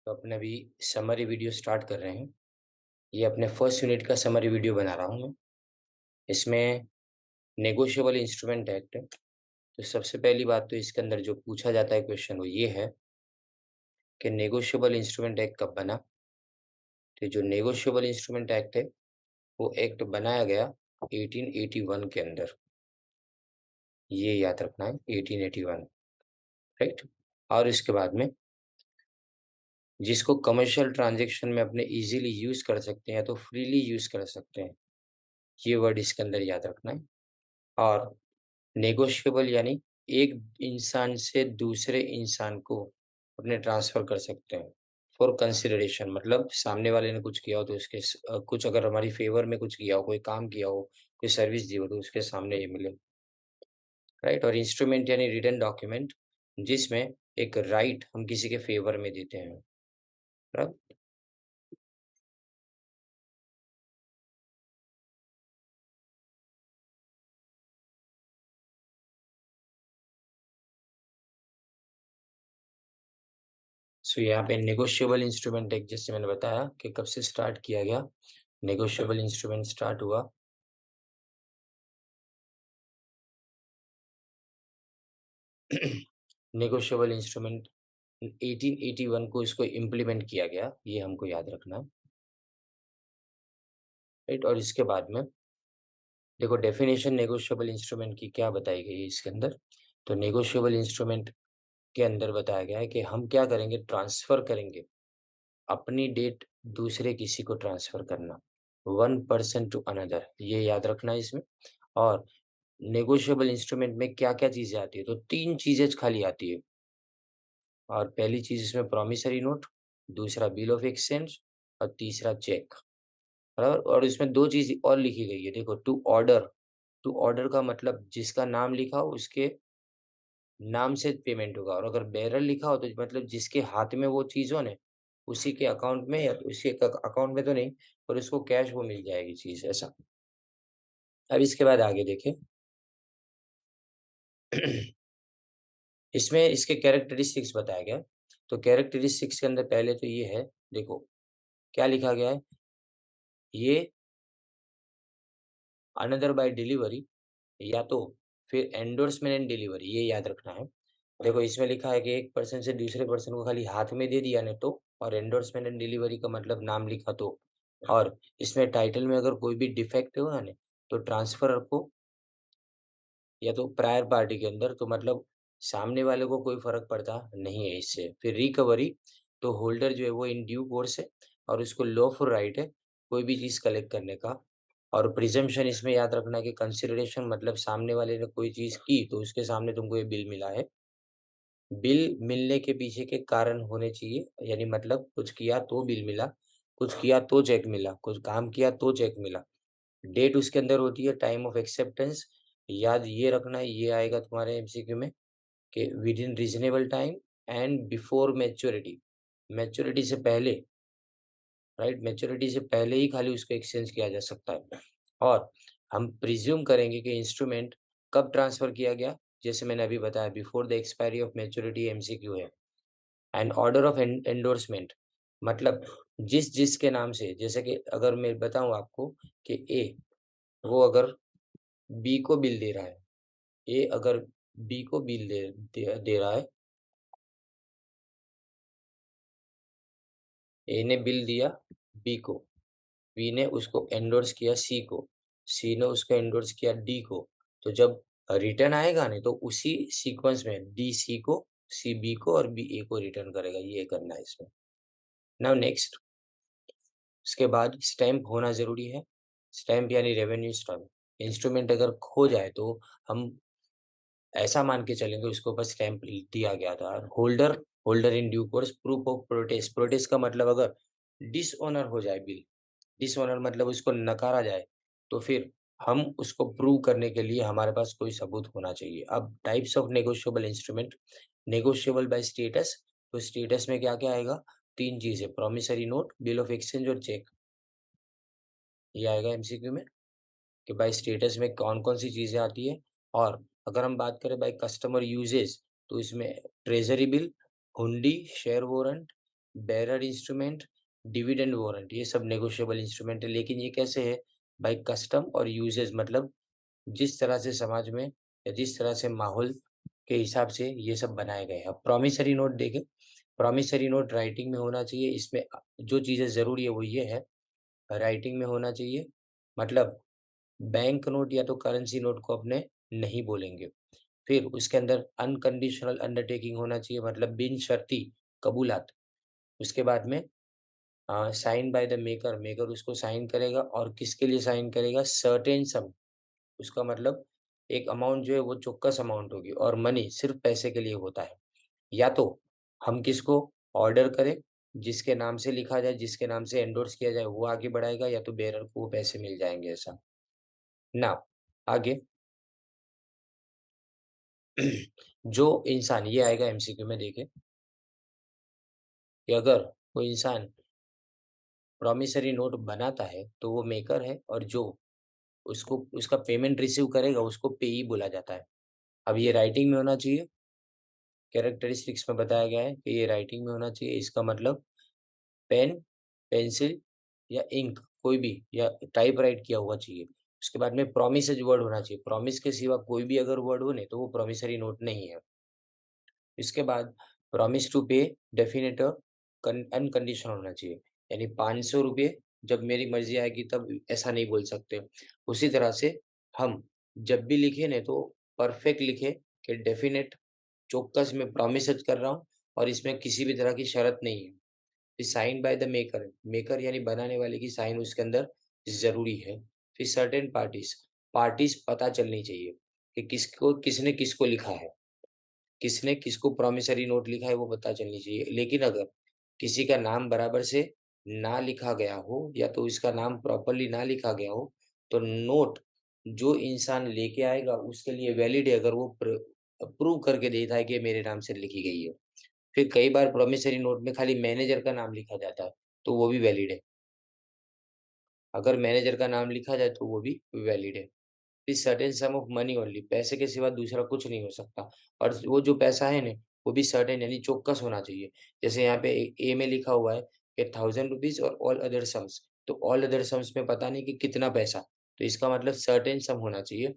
तो अपने अभी समरी वीडियो स्टार्ट कर रहे हैं। ये अपने फर्स्ट यूनिट का समरी वीडियो बना रहा हूँ मैं। इसमें नेगोशिएबल इंस्ट्रूमेंट एक्ट। तो सबसे पहली बात तो इसके अंदर जो पूछा जाता है क्वेश्चन वो ये है कि नेगोशिएबल इंस्ट्रूमेंट एक्ट कब बना। तो जो नेगोशिएबल इंस्ट्रूमेंट एक्ट है वो एक्ट बनाया गया 1881 के अंदर। ये याद रखना है 1881, राइट। और इसके बाद में जिसको कमर्शियल ट्रांजेक्शन में अपने इजीली यूज कर सकते हैं या तो फ्रीली यूज कर सकते हैं, ये वर्ड इसके अंदर याद रखना है। और नेगोशिएबल यानी एक इंसान से दूसरे इंसान को अपने ट्रांसफर कर सकते हैं फॉर कंसिडरेशन, मतलब सामने वाले ने कुछ किया हो तो उसके कुछ अगर हमारी फेवर में कुछ किया हो, कोई काम किया हो, कोई सर्विस दी हो तो उसके सामने ये मिले, राइट। और इंस्ट्रूमेंट यानी रिटन डॉक्यूमेंट जिसमें एक राइट हम किसी के फेवर में देते हैं, राइट। सो यहाँ पे नेगोशिएबल इंस्ट्रूमेंट एक, जैसे मैंने बताया कि कब से स्टार्ट किया गया। नेगोशिएबल इंस्ट्रूमेंट स्टार्ट हुआ नेगोशिएबल इंस्ट्रूमेंट 1881 को इसको इम्प्लीमेंट किया गया, ये हमको याद रखना है, राइट। और इसके बाद में देखो डेफिनेशन नेगोशिएबल इंस्ट्रूमेंट की क्या बताई गई है इसके अंदर। तो नेगोशिएबल इंस्ट्रूमेंट के अंदर बताया गया है कि हम क्या करेंगे, ट्रांसफर करेंगे अपनी डेट दूसरे किसी को ट्रांसफर करना, वन पर्सन टू अनदर, ये याद रखना है इसमें। और नेगोशिएबल इंस्ट्रूमेंट में क्या क्या चीजें आती है, तो तीन चीजें खाली आती है। और पहली चीज इसमें प्रॉमिसरी नोट, दूसरा बिल ऑफ एक्सचेंज और तीसरा चेक, बराबर। और इसमें दो चीज और लिखी गई है, देखो टू ऑर्डर। टू ऑर्डर का मतलब जिसका नाम लिखा हो उसके नाम से पेमेंट होगा, और अगर बेरर लिखा हो तो मतलब जिसके हाथ में वो चीज हो ना उसी के अकाउंट में, या उसी अकाउंट में तो नहीं पर उसको कैश वो मिल जाएगी चीज, ऐसा। अब इसके बाद आगे देखें इसमें इसके कैरेक्टरिस्टिक्स बताया गया। तो कैरेक्टरिस्टिक्स के अंदर पहले तो ये है, देखो क्या लिखा गया है, ये अनदर बाय डिलीवरी या तो फिर एंडोर्समेंट एंड डिलीवरी, ये याद रखना है। देखो इसमें लिखा है कि एक पर्सन से दूसरे पर्सन को खाली हाथ में दे दिया ने तो, और एंडोर्समेंट एंड डिलीवरी का मतलब नाम लिखा तो, और इसमें टाइटल में अगर कोई भी डिफेक्ट हो ना तो ट्रांसफर को या तो प्रायर पार्टी के अंदर, तो मतलब सामने वाले को कोई फर्क पड़ता नहीं है इससे। फिर रिकवरी, तो होल्डर जो है वो इन ड्यू कोर्स है और उसको लॉफुल राइट है कोई भी चीज कलेक्ट करने का। और प्रिजम्पशन इसमें याद रखना कि कंसिडरेशन मतलब सामने वाले ने कोई चीज की तो उसके सामने तुमको ये बिल मिला है। बिल मिलने के पीछे के कारण होने चाहिए, यानी मतलब कुछ किया तो बिल मिला, कुछ किया तो चेक मिला, कुछ काम किया तो चेक मिला। डेट उसके अंदर होती है टाइम ऑफ एक्सेप्टेंस, याद ये रखना, ये आएगा तुम्हारे एमसीक्यू में कि with in reasonable time and before maturity. Maturity से पहले, राइट, मैच्योरिटी से पहले ही खाली उसको एक्सचेंज किया जा सकता है। और हम प्रिज्यूम करेंगे कि इंस्ट्रूमेंट कब ट्रांसफर किया गया, जैसे मैंने अभी बताया before the expiry of maturity, MCQ है। एंड ऑर्डर ऑफ एंडोर्समेंट मतलब जिस जिसके नाम से, जैसे कि अगर मैं बताऊं आपको कि ए वो अगर बी को बिल दे रहा है, ए अगर बी को बिल दे रहा है, ए ने बिल दिया बी को, बी ने उसको एंडोर्स किया सी को, सी ने उसको एंडोर्स किया डी को। तो जब रिटर्न आएगा ना तो उसी सीक्वेंस में डी सी को, सी बी को और बी ए को रिटर्न करेगा, ये करना है इसमें। नाउ नेक्स्ट, उसके बाद स्टैम्प होना जरूरी है। स्टैम्प यानी रेवेन्यू स्टैम्प। इंस्ट्रूमेंट अगर खो जाए तो हम ऐसा मान के चलेंगे उसके ऊपर स्टैंप दिया गया था। Holder, holder in due course, proof of protest. Protest का मतलब अगर डिसऑनर हो जाए बिल, डिसऑनर मतलब उसको नकारा जाए, तो फिर हम उसको प्रूव करने के लिए हमारे पास कोई सबूत होना चाहिए। अब types of negotiable instrument, negotiable by status. तो स्टेटस में क्या क्या आएगा, तीन चीजें, promissory note, bill of exchange और चेक, ये आएगा एमसीक्यू में कि बाय स्टेटस में कौन कौन सी चीजें आती है। और अगर हम बात करें बाय कस्टमर यूजेस तो इसमें ट्रेजरी बिल, हुंडी, share warrant, bearer instrument, dividend warrant, ये सब नेगोशिएबल इंस्ट्रूमेंट है। लेकिन ये कैसे है? बाय कस्टम और यूजेज, मतलब जिस तरह से समाज में या जिस तरह से माहौल के हिसाब से ये सब बनाए गए हैं। अब प्रॉमिसरी नोट देखें। प्रॉमिसरी नोट राइटिंग में होना चाहिए। इसमें जो चीज़ें ज़रूरी है वो ये है, राइटिंग में होना चाहिए, मतलब बैंक नोट या तो करेंसी नोट को अपने नहीं बोलेंगे। फिर उसके अंदर अनकंडीशनल अंडरटेकिंग होना चाहिए, मतलब बिन शर्ती कबूलात। उसके बाद में sign by the maker, maker उसको साइन करेगा और किसके लिए साइन करेगा? सर्टेन सम, उसका मतलब एक अमाउंट जो है वो चौक्कस अमाउंट होगी, और मनी सिर्फ पैसे के लिए होता है। या तो हम किसको ऑर्डर करें, जिसके नाम से लिखा जाए, जिसके नाम से एंडोर्स किया जाए वो आगे बढ़ाएगा, या तो बेरर को वो पैसे मिल जाएंगे, ऐसा ना। आगे जो इंसान, ये आएगा एमसीक्यू में, देखे कि अगर कोई इंसान प्रॉमिसरी नोट बनाता है तो वो मेकर है, और जो उसको उसका पेमेंट रिसीव करेगा उसको पेई बोला जाता है। अब ये राइटिंग में होना चाहिए। कैरेक्टरिस्टिक्स में बताया गया है कि ये राइटिंग में होना चाहिए। इसका मतलब पेन, पेंसिल या इंक कोई भी, या टाइपराइट किया हुआ चाहिए। उसके बाद में प्रोमिसेज वर्ड होना चाहिए। प्रॉमिस के सिवा कोई भी अगर वर्ड हो नहीं तो वो प्रॉमिसरी नोट नहीं है। इसके बाद प्रॉमिस टू पे डेफिनेट अनकंडीशनल होना चाहिए, यानी 500 रुपये जब मेरी मर्जी आएगी तब, ऐसा नहीं बोल सकते। उसी तरह से हम जब भी लिखे ना तो परफेक्ट लिखे कि डेफिनेट, चौक्कस मैं प्रॉमिसेस कर रहा हूँ और इसमें किसी भी तरह की शर्त नहीं है। फिर sign by the maker, maker यानी बनाने वाले की साइन उसके अंदर ज़रूरी है। फिर सर्टेन पार्टीज़, पार्टीज़ पता चलनी चाहिए कि किसको, किसने किसको लिखा है, किसने किसको प्रॉमिसरी नोट लिखा है वो पता चलनी चाहिए। लेकिन अगर किसी का नाम बराबर से ना लिखा गया हो या तो इसका नाम प्रॉपर्ली ना लिखा गया हो, तो नोट जो इंसान लेके आएगा उसके लिए वैलिड है, अगर वो प्रूव करके देता है कि मेरे नाम से लिखी गई है। फिर कई बार प्रॉमिसरी नोट में खाली मैनेजर का नाम लिखा जाता है, तो वो भी वैलिड है। अगर मैनेजर का नाम लिखा जाए तो वो भी वैलिड है। इस certain some of money only, पैसे के सिवा दूसरा कुछ नहीं हो सकता। और वो जो पैसा है ना, वो भी सर्टेन यानी चौक्कस होना चाहिए। जैसे यहाँ पे ए में लिखा हुआ है कि 1000 रुपीज और ऑल अदर सम्स, तो ऑल अदर सम्स में पता नहीं कि कितना पैसा, तो इसका मतलब सर्टेन सम होना चाहिए।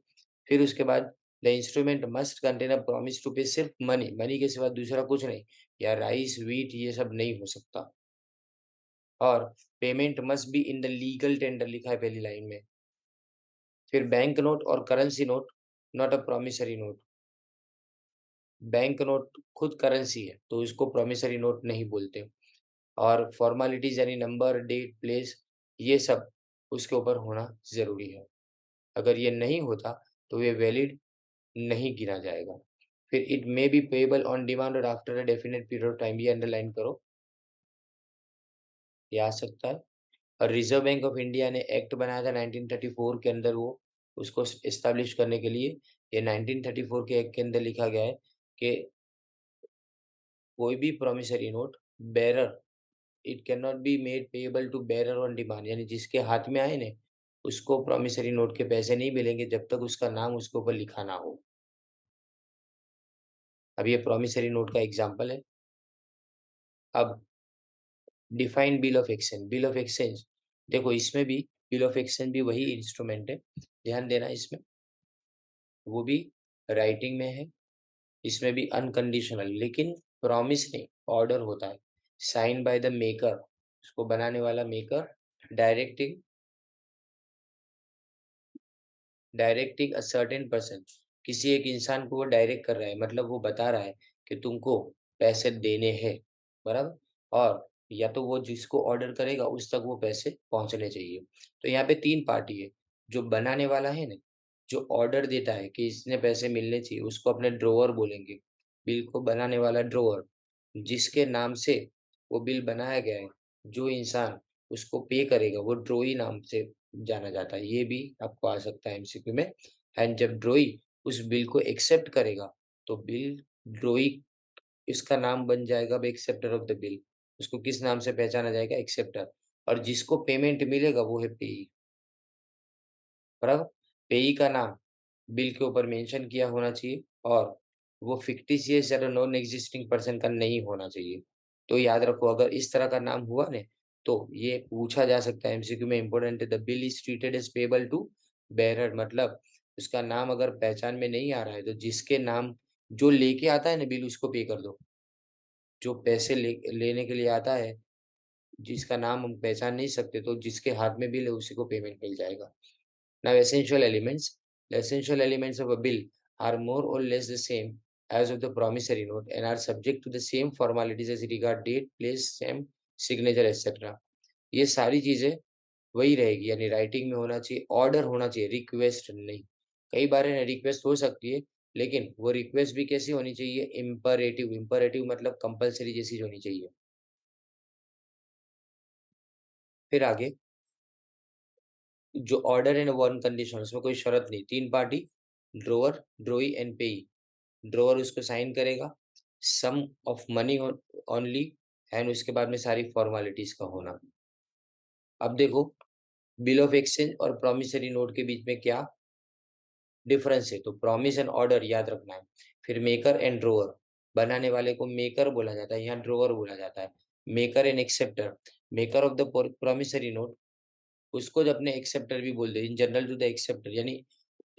फिर उसके बाद the instrument must contain a promise to pay सिर्फ मनी, मनी के सिवा दूसरा कुछ नहीं, या राइस व्हीट ये सब नहीं हो सकता। और payment must be in the legal tender लिखा है पहली लाइन में। फिर बैंक नोट और currency note, not a promissory note. Bank note खुद करेंसी है तो इसको प्रॉमिसरी नोट नहीं बोलते। और फॉर्मेलिटीज यानी नंबर, डेट, प्लेस, ये सब उसके ऊपर होना ज़रूरी है। अगर ये नहीं होता तो ये वैलिड नहीं गिना जाएगा। फिर it may be payable on demand और after a definite period of time, ये अंडरलाइन करो, ये आ सकता है। और रिज़र्व बैंक ऑफ इंडिया ने एक्ट बनाया था 1934 के अंदर, वो उसको एस्टेब्लिश करने के लिए। ये 1934 के एक्ट के अंदर लिखा गया है कि कोई भी promissory note bearer, it can not be made payable to bearer on demand, यानी जिसके हाथ में आए ना उसको प्रॉमिसरी नोट के पैसे नहीं मिलेंगे जब तक उसका नाम उसके ऊपर लिखा ना हो। अब ये प्रॉमिसरी नोट का एग्जांपल है। अब defined bill of exchange, bill of exchange देखो, इसमें भी बिल ऑफ एक्सचेंज भी वही इंस्ट्रूमेंट है, ध्यान देना इसमें, वो भी राइटिंग में है। इसमें भी अनकंडीशनल, लेकिन प्रॉमिस नहीं, ऑर्डर होता है। साइन बाय द मेकर, उसको बनाने वाला maker, directing, directing a certain person, किसी एक इंसान को वो डायरेक्ट कर रहा है, मतलब वो बता रहा है कि तुमको पैसे देने हैं, बराबर। और या तो वो जिसको ऑर्डर करेगा उस तक वो पैसे पहुंचने चाहिए। तो यहाँ पे तीन पार्टी है, जो बनाने वाला है ना, जो ऑर्डर देता है कि इसने पैसे मिलने चाहिए उसको अपने ड्रोवर बोलेंगे, बिल को बनाने वाला ड्रोवर, जिसके नाम से वो बिल बनाया गया है, जो इंसान उसको पे करेगा वो ड्रोई नाम से जाना जाता है। ये भी आपको आ सकता है एमसीक्यू में। एंड जब ड्रोई उस बिल को एक्सेप्ट करेगा तो बिल ड्रोई, इसका नाम बन जाएगा अब एक्सेप्टर ऑफ द बिल। उसको किस नाम से पहचाना जाएगा? एक्सेप्टर। और जिसको पेमेंट मिलेगा वो है पेई, बराबर। पेई का नाम बिल के ऊपर मेंशन किया होना चाहिए, और वो फिक्टिशियस या नॉन एग्जिस्टिंग पर्सन का नहीं होना चाहिए। तो याद रखो अगर इस तरह का नाम हुआ ना तो ये पूछा जा सकता है एमसीक्यू में, इंपॉर्टेंट है। The bill is treated as payable to bearer, मतलब उसका नाम अगर पहचान में नहीं आ रहा है तो जिसके नाम जो लेके आता है ना बिल उसको पे कर दो। जो पैसे लेने के लिए आता है जिसका नाम हम पहचान नहीं सकते तो जिसके हाथ में बिल है उसी को पेमेंट मिल जाएगा। Now essential elements. The essential elements of a bill are more or less the same as of the promissory note and are subject to the same formalities as regard date, place, stamp, signature, etc. ये सारी चीजें वही रहेगी, यानी writing में होना चाहिए, order होना चाहिए, रिक्वेस्ट नहीं। कई बार है रिक्वेस्ट हो सकती है लेकिन वो रिक्वेस्ट भी कैसी होनी चाहिए, इम्परेटिव। इम्परेटिव मतलब कंपलसरी जैसी होनी चाहिए। फिर आगे जो ऑर्डर है ना वो अनकंडीशनल, उसमें कोई शर्त नहीं। तीन पार्टी, ड्रोअर, ड्रोई एंड पेई। ड्रोअर उसको साइन करेगा, सम ऑफ मनी ओनली, एंड उसके बाद में सारी फॉर्मेलिटीज का होना। अब देखो बिल ऑफ एक्सचेंज और प्रॉमिसरी नोट के बीच में क्या डिफरेंस है। तो प्रॉमिस एंड ऑर्डर याद रखना है। फिर मेकर एंड ड्रोअर, बनाने वाले को मेकर बोला जाता है, यहाँ ड्रोअर बोला जाता है। Maker and acceptor, maker of the promissory note उसको जब अपने एक्सेप्टर भी बोलते हैं, in general to the acceptor, यानी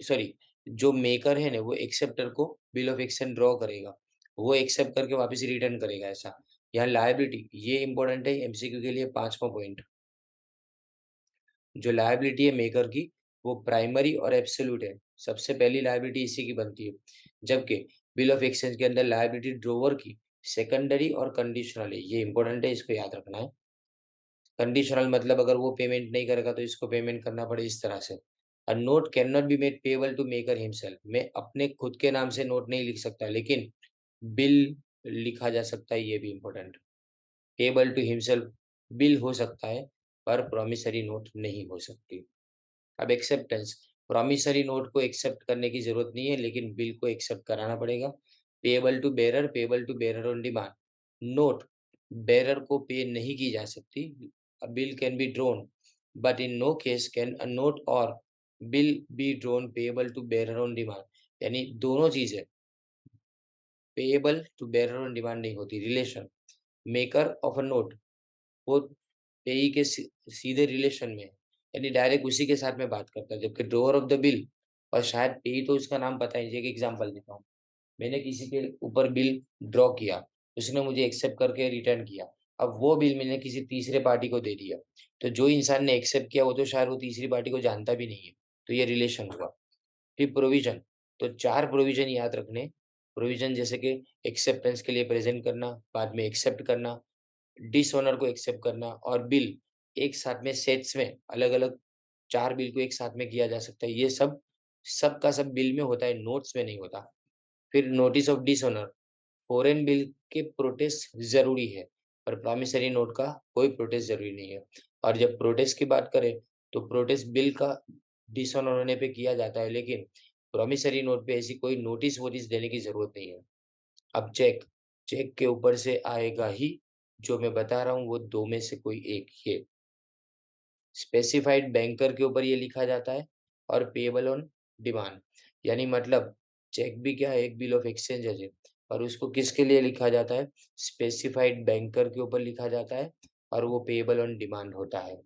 सॉरी, जो मेकर है ना वो एक्सेप्टर को बिल ऑफ एक्सचेंज ड्रॉ करेगा, वो एक्सेप्ट करके वापस रिटर्न करेगा ऐसा। यहाँ लायबिलिटी, ये इंपॉर्टेंट है एमसीक्यू के लिए, 5वां पॉइंट। जो लायबिलिटी है मेकर की वो प्राइमरी और एब्सोल्यूट है, सबसे पहली लायबिलिटी इसी की बनती है। जबकि बिल ऑफ एक्सचेंज के अंदर लायबिलिटी ड्रोवर की सेकेंडरी और कंडीशनल है, ये इंपॉर्टेंट है, इसको याद रखना है। कंडीशनल मतलब अगर वो पेमेंट नहीं करेगा तो इसको पेमेंट करना पड़े, इस तरह से। A note can not be made payable to maker himself, मैं अपने खुद के नाम से नोट नहीं लिख सकता लेकिन बिल लिखा जा सकता है, ये भी important. Payable to himself bill हो सकता है पर प्रॉमिसरी नोट नहीं हो सकती। अब एक्सेप्टेंस, प्रॉमिसरी नोट को एक्सेप्ट करने की जरूरत नहीं है लेकिन बिल को एक्सेप्ट कराना पड़ेगा। Payable to bearer, payable to bearer on demand. Note bearer को पे नहीं की जा सकती। A bill can be drawn but in no case can a note और bill be drawn payable to bearer on demand, यानी दोनों चीजें payable to bearer on demand नहीं होती। Relation, maker of a note वो पेई के सीधे relation में है, यानी डायरेक्ट उसी के साथ में बात करता है। जबकि ड्रोअर ऑफ द बिल, और शायद पेई तो उसका नाम पता है। एक एग्जांपल देता हूँ, मैंने किसी के ऊपर बिल ड्रॉ किया, उसने मुझे एक्सेप्ट करके रिटर्न किया, अब वो बिल मैंने किसी तीसरे पार्टी को दे दिया, तो जो इंसान ने एक्सेप्ट किया वो तो शायद वो तीसरी पार्टी को जानता भी नहीं है, तो ये रिलेशन हुआ। फिर प्रोविजन, तो 4 प्रोविजन याद रखने। प्रोविजन जैसे कि एक्सेप्टेंस के लिए प्रेजेंट करना, बाद में एक्सेप्ट करना, डिसऑनर को एक्सेप्ट करना और बिल एक साथ में सेट्स में अलग-अलग 4 बिल को एक साथ में किया जा सकता है। ये सब का सब बिल में होता है, नोट्स में नहीं होता। फिर notice of dishonour, foreign bill के प्रोटेस्ट ज़रूरी है, पर प्रॉमिसरी नोट का कोई प्रोटेस्ट ज़रूरी नहीं है। और जब प्रोटेस्ट की बात करें, तो प्रोटेस्ट बिल का डिसऑनर होने पे किया जाता है, लेकिन प्रॉमिसरी नोट पे ऐसी कोई नोटिस-वोटिस देने की ज़रूरत नहीं है। अब चेक, चेक के ऊपर से आएगा ही, जो मैं बता रहा हूँ वो 2 में से कोई एक, ये स्पेसिफाइड बैंकर के ऊपर ये लिखा जाता है और पेएबल ऑन डिमांड, यानी मतलब चेक भी क्या है, एक बिल ऑफ एक्सचेंज है और उसको किसके लिए लिखा जाता है, स्पेसिफाइड बैंकर के ऊपर लिखा जाता है और वो पेएबल ऑन डिमांड होता है।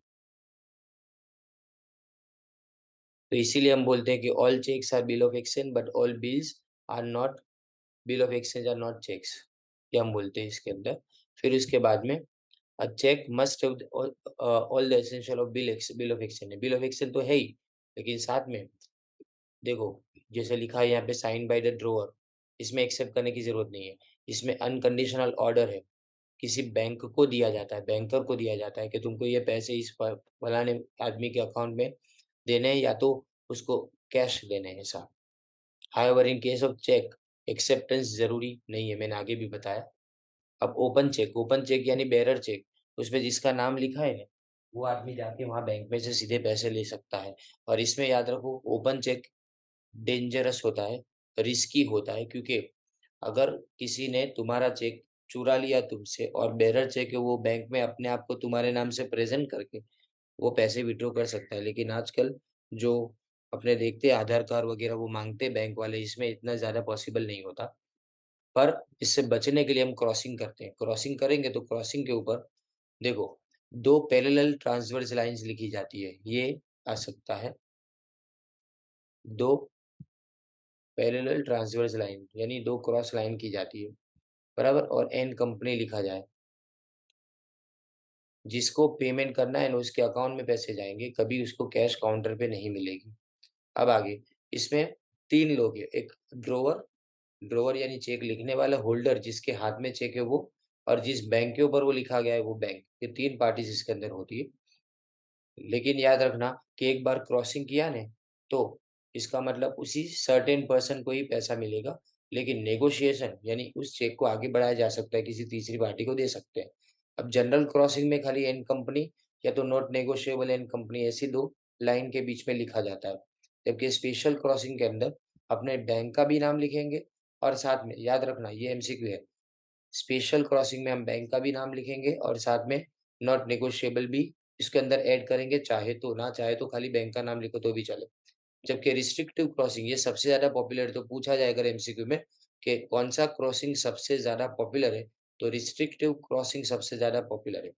तो इसीलिए हम बोलते हैं कि all cheques are bill of exchange but all bills are not bill of exchange are not cheques, ये हम बोलते हैं इसके अंदर। फिर उसके बाद में a cheque must have all the essential of bill of exchange है। बिल ऑफ एक्सचेंज तो है ही, लेकिन साथ में देखो जैसे लिखा है यहाँ पे साइन बाय द ड्रोअर, इसमें एक्सेप्ट करने की जरूरत नहीं है। इसमें अनकंडीशनल ऑर्डर है, किसी बैंक को दिया जाता है, बैंकर को दिया जाता है कि तुमको ये पैसे इस फलाने आदमी के अकाउंट में देने हैं या तो उसको कैश देने हैं, ऐसा। However in case of cheque acceptance जरूरी नहीं है, मैंने आगे भी बताया। अब ओपन चेक यानी बेरर चेक, उसमें जिसका नाम लिखा है ना, वो आदमी जाके वहाँ बैंक में से सीधे पैसे ले सकता है। और इसमें याद रखो ओपन चेक डेंजरस होता है, रिस्की होता है, क्योंकि अगर किसी ने तुम्हारा चेक चुरा लिया तुमसे और बेरर चेक है वो बैंक में अपने आप को तुम्हारे नाम से प्रेजेंट करके वो पैसे विड्रॉ कर सकता है। लेकिन आजकल जो अपने देखते हैं आधार कार्ड वगैरह वो मांगते हैं बैंक वाले, इसमें इतना ज़्यादा पॉसिबल नहीं होता। पर इससे बचने के लिए हम क्रॉसिंग करते हैं। क्रॉसिंग करेंगे तो क्रॉसिंग के ऊपर देखो 2 पैरेलल ट्रांसवर्स लाइन्स लिखी जाती है। ये आ सकता है 2 पैरेलल ट्रांसवर्स लाइन यानी 2 क्रॉस लाइन की जाती है, बराबर? और एन कंपनी लिखा जाए, जिसको पेमेंट करना है ना उसके अकाउंट में पैसे जाएँगे, कभी उसको कैश काउंटर पे नहीं मिलेगी। अब आगे इसमें 3 लोग हैं, एक ड्रॉवर ड्रॉवर यानी चेक लिखने वाला, होल्डर जिसके हाथ में चेक है वो, और जिस बैंक के ऊपर वो लिखा गया है वो बैंक। ये 3 पार्टीज़ इसके अंदर होती है। लेकिन याद रखना कि एक बार क्रॉसिंग किया ने तो इसका मतलब उसी सर्टेन पर्सन को ही पैसा मिलेगा, लेकिन नेगोशिएशन यानी उस चेक को आगे बढ़ाया जा सकता है, किसी तीसरी पार्टी को दे सकते हैं। अब जनरल क्रॉसिंग में खाली एंड कंपनी या तो नॉट नेगोशिएबल एंड कंपनी ऐसी 2 लाइन के बीच में लिखा जाता है। जबकि स्पेशल क्रॉसिंग के अंदर अपने बैंक का भी नाम लिखेंगे और साथ में याद रखना ये एमसीक्यू है। स्पेशल क्रॉसिंग में हम बैंक का भी नाम लिखेंगे और साथ में नॉट नेगोशिएबल भी इसके अंदर ऐड करेंगे, चाहे तो, ना चाहे तो खाली बैंक का नाम लिखो तो भी चले। जबकि रिस्ट्रिक्टिव क्रॉसिंग ये सबसे ज़्यादा पॉपुलर है, तो पूछा जाए अगर एमसीक्यू में कि कौन-सा क्रॉसिंग सबसे ज़्यादा पॉपुलर है, तो रिस्ट्रिक्टिव क्रॉसिंग सबसे ज़्यादा पॉपुलर है।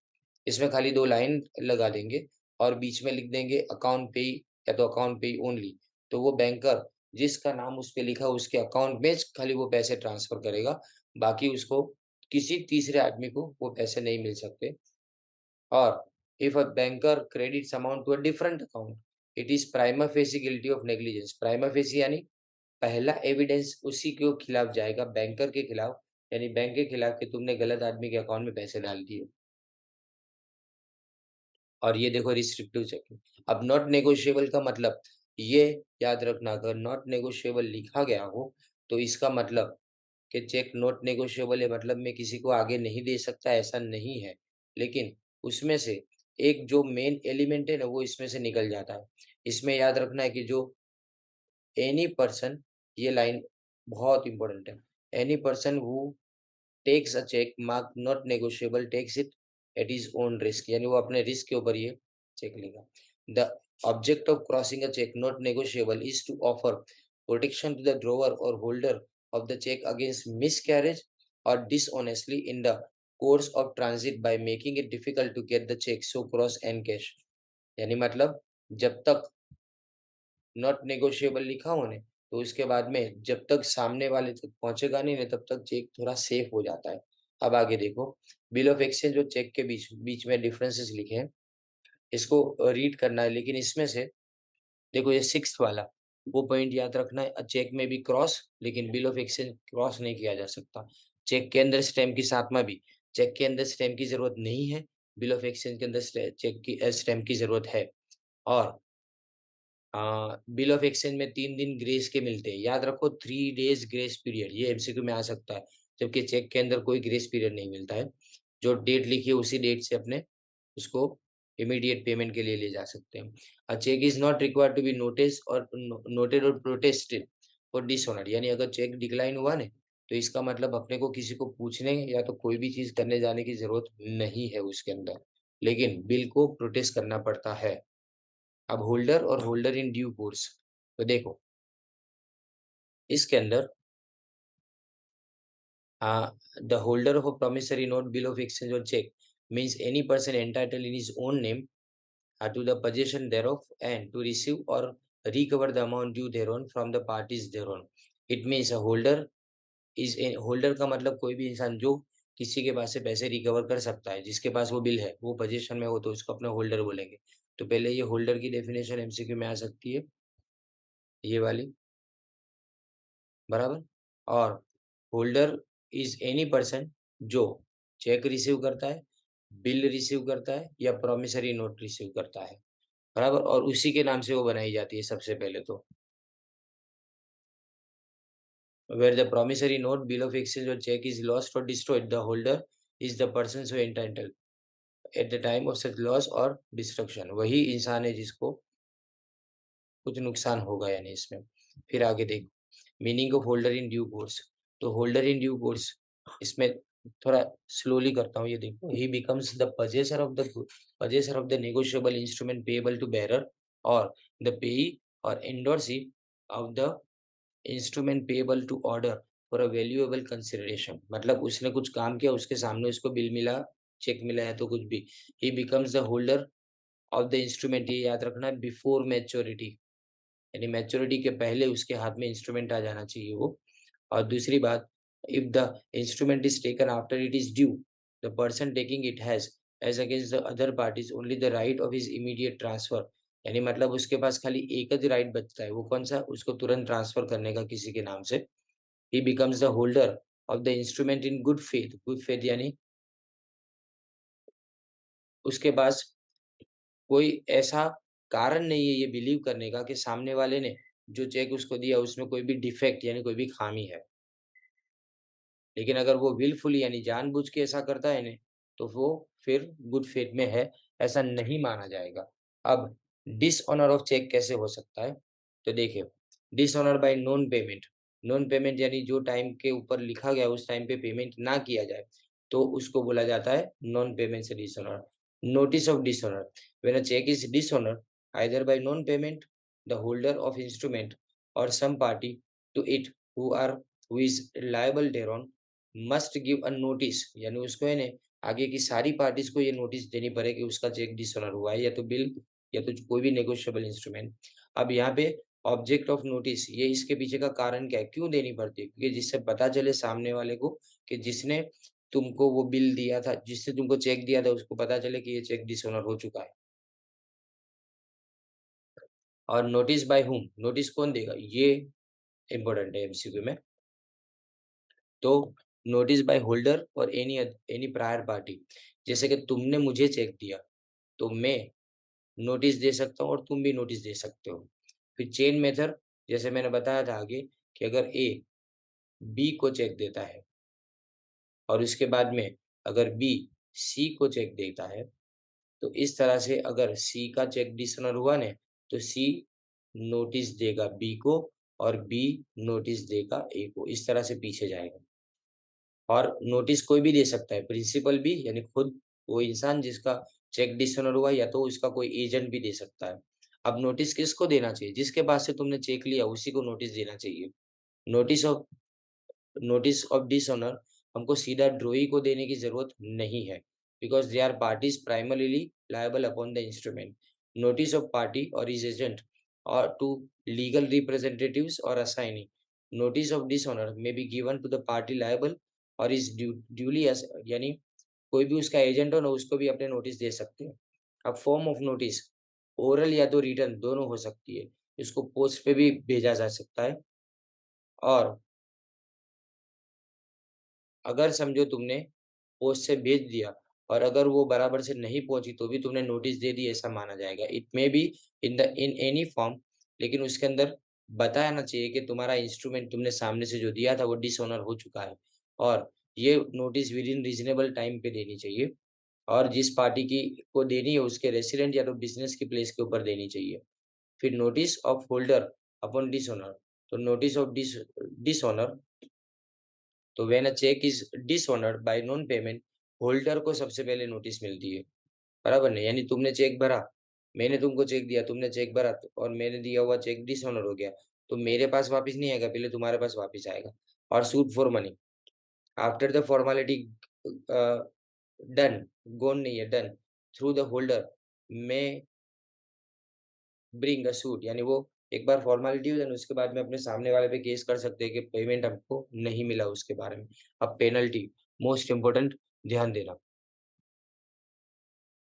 इसमें खाली 2 लाइन लगा देंगे और बीच में लिख देंगे अकाउंट पेयी या तो अकाउंट पेयी ओनली। तो वो बैंकर जिसका नाम उस पे लिखा है उसके अकाउंट में खाली वो पैसे ट्रांसफर करेगा, बाकी उसको किसी तीसरे आदमी को वो पैसे नहीं मिल सकते। और if a banker credits amount to a different account, it is prima facie guilty of negligence। prima facie यानी पहला एविडेंस उसी के खिलाफ जाएगा, बैंकर के खिलाफ, यानी बैंक के खिलाफ कि तुमने गलत आदमी के अकाउंट में पैसे डाल दिए। और ये देखो रिस्ट्रिक्टिव चेकिंग। अब नॉट नेगोशिएबल का मतलब ये याद रखना, अगर नॉट नेगोशिएबल लिखा गया हो तो इसका मतलब कि चेक नॉट नेगोशिएबल है, मतलब मैं किसी को आगे नहीं दे सकता ऐसा नहीं है। लेकिन उसमें से एक जो मेन एलिमेंट है ना वो इसमें से निकल जाता है। इसमें याद रखना है कि जो एनी पर्सन, ये लाइन बहुत इंपॉर्टेंट है। Any person who takes a cheque marked not negotiable takes it at his own risk, यानी वो अपने रिस्क के ऊपर ये चेक लेगा। The object of crossing a cheque not negotiable is to offer protection to the drawer or holder of the cheque against miscarriage or dishonestly in the course of transit by making it difficult to get the cheque so cross and cash. यानी मतलब जब तक not negotiable लिखा हो ने, तो उसके बाद में जब तक सामने वाले तक पहुँचेगा नहीं ना, तब तक चेक थोड़ा सेफ हो जाता है। अब आगे देखो, बिल ऑफ एक्सचेंज और चेक के बीच बीच में डिफरेंसेस लिखे हैं, इसको रीड करना है, लेकिन इसमें से देखो ये 6th वाला, वो पॉइंट याद रखना है, चेक में भी क्रॉस, लेकिन बिल ऑफ एक्सचेंज क्रॉस नहीं किया जा सकता। चेक के अंदर स्टैम्प की साथ में भी, चेक के अंदर स्टैम्प की ज़रूरत नहीं है, बिल ऑफ एक्सचेंज के अंदर चेक की स्टैम्प की ज़रूरत है। और बिल ऑफ एक्सचेंज में 3 दिन ग्रेस के मिलते हैं। याद रखो 3 डेज़ ग्रेस पीरियड, ये एमसीक्यू में आ सकता है, जबकि चेक के अंदर कोई ग्रेस पीरियड नहीं मिलता है। जो डेट लिखी है उसी डेट से अपने उसको इमीडिएट पेमेंट के लिए ले जा सकते हैं। A cheque is not required to be notice or noted or protested for dishonour, यानी अगर चेक डिक्लाइन हुआ ना, तो इसका मतलब अपने को किसी को पूछने या तो कोई भी चीज़ करने जाने की ज़रूरत नहीं है उसके अंदर, लेकिन बिल को प्रोटेस्ट करना पड़ता है। अब होल्डर और होल्डर इन ड्यू कोर्स, तो देखो इसके अंदर the holder of a promissory note, bill of exchange और cheque means any person entitled in his own name to the possession thereof and to receive or recover the amount due thereon from the parties thereon। It means a holder is a holder का मतलब कोई भी इंसान जो किसी के पास से पैसे रिकवर कर सकता है, जिसके पास वो बिल है, वो पोजीशन में हो तो उसको अपना होल्डर बोलेंगे। तो पहले ये होल्डर की डेफिनेशन एमसीक्यू में आ सकती है, ये वाली, बराबर? और होल्डर इज एनी पर्सन जो चेक रिसीव करता है, बिल रिसीव करता है या प्रॉमिसरी नोट रिसीव करता है, बराबर? और उसी के नाम से वो बनाई जाती है सबसे पहले तो। Where the promissory note, bill of exchange or check is lost or destroyed, the holder is the person so entitled at the time of such loss or destruction। वही इंसान है जिसको कुछ नुकसान होगा यानी इसमें। फिर आगे देखो meaning of holder in due course. तो होल्डर इन ड्यू कोर्स इसमें थोड़ा स्लोली करता हूँ, ये देखो, ही becomes the possessor of the negotiable instrument payable to bearer or the payee or endorsee of the instrument payable to order for a valuable consideration, मतलब उसने कुछ काम किया, उसके सामने उसको बिल मिला, चेक मिला है तो कुछ भी, ही becomes the holder of the instrument. ये याद रखना है, बिफोर मैच्योरिटी, यानी मैच्योरिटी के पहले उसके हाथ में इंस्ट्रूमेंट आ जाना चाहिए वो। और दूसरी बात, if the instrument is taken after it is due, the person taking it has as against the other parties only the right of his immediate transfer, यानी मतलब उसके पास खाली एक ही राइट बचता है, वो कौन सा, उसको तुरंत ट्रांसफर करने का किसी के नाम से। ही becomes the holder of the instrument in good faith, good faith यानी उसके पास कोई ऐसा कारण नहीं है ये बिलीव करने का कि सामने वाले ने जो चेक उसको दिया उसमें कोई भी डिफेक्ट यानी कोई भी खामी है। लेकिन अगर वो विलफुली यानी जानबूझ के ऐसा करता है ने, तो वो फिर गुड फेथ में है, ऐसा नहीं माना जाएगा। अब डिसऑनर ऑफ चेक कैसे हो सकता है? तो देखिए, dishonour bye non payment, non payment यानी जो टाइम के ऊपर लिखा गया उस टाइम पे पेमेंट ना किया जाए, तो उसको बोला जाता है नॉन पेमेंट से dishonour. Notice of dishonour, when a cheque is dishonour either by non payment, the holder of instrument or some party to it who is liable thereon must give a notice, यानी उसको है ना आगे की सारी parties को ये notice देनी पड़े कि उसका चेक डिसऑनर हुआ है, या तो बिल या तो कोई भी नेगोशिएबल इंस्ट्रूमेंट। अब यहाँ पे ऑब्जेक्ट ऑफ नोटिस, ये इसके पीछे का कारण क्या है, क्यों देनी पड़ती है? क्योंकि जिससे पता चले सामने वाले को कि जिसने तुमको वो बिल दिया था, जिसने तुमको चेक दिया था, उसको पता चले कि ये चेक डिसऑनर हो चुका है। और नोटिस बाय हुम, नोटिस कौन देगा, ये इंपॉर्टेंट है एमसीक्यू में। तो नोटिस बाय होल्डर और एनी प्रायर पार्टी, जैसे कि तुमने मुझे चेक दिया तो मैं नोटिस दे सकता हूँ और तुम भी नोटिस दे सकते हो। फिर चेन मेथड, जैसे मैंने बताया था आगे कि अगर ए बी को चेक देता है और उसके बाद में अगर बी सी को चेक देता है, तो इस तरह से अगर सी का चेक डिसऑनर हुआ ने, तो सी नोटिस देगा बी को और बी नोटिस देगा ए को, इस तरह से पीछे जाएगा। और नोटिस कोई भी दे सकता है, प्रिंसिपल भी यानी खुद वो इंसान जिसका चेक डिसऑनर हुआ, या तो उसका कोई एजेंट भी दे सकता है। अब नोटिस किसको देना चाहिए? जिसके पास से तुमने चेक लिया उसी को नोटिस देना चाहिए। Notice of notice of dishonour हमको सीधा ड्रॉई को देने की जरूरत नहीं है, because they are parties primarily liable upon the instrument. Notice of party or his agent or to legal representatives or assignee, notice of dishonour may be given to the party liable or his duly, यानी कोई भी उसका agent हो ना, उसको भी अपने notice दे सकते हैं। अब फॉर्म ऑफ नोटिस ओरल या तो रिटर्न दोनों हो सकती है, इसको पोस्ट पे भी भेजा जा सकता है। और अगर समझो तुमने पोस्ट से भेज दिया और अगर वो बराबर से नहीं पहुंची तो भी तुमने नोटिस दे दी, ऐसा माना जाएगा। It may be in any form, लेकिन उसके अंदर बताना चाहिए कि तुम्हारा इंस्ट्रूमेंट तुमने सामने से जो दिया था वो डिसऑनर हो चुका है, और ये notice with in reasonable time पे देनी चाहिए। और जिस पार्टी की को देनी है उसके रेसिडेंट या तो बिजनेस की प्लेस के ऊपर देनी चाहिए। फिर notice of holder upon dishonour, तो नोटिस ऑफ डिसऑनर, तो when a cheque is dishonoured by non payment, holder को सबसे पहले नोटिस मिलती है, बराबर नहीं? यानी तुमने चेक भरा, मैंने तुमको चेक दिया, तुमने चेक भरा और मैंने दिया हुआ चेक डिसऑनर हो गया, तो मेरे पास वापस नहीं आएगा, पहले तुम्हारे पास वापस आएगा। और suit for money, after the formality done, gone नहीं है, done through the holder may bring a suit, यानी वो एक बार फॉर्मेलिटी हो जाए उसके बाद में अपने सामने वाले पे केस कर सकते हैं कि पेमेंट हमको नहीं मिला उसके बारे में। अब पेनल्टी, मोस्ट इम्पोर्टेंट, ध्यान देना।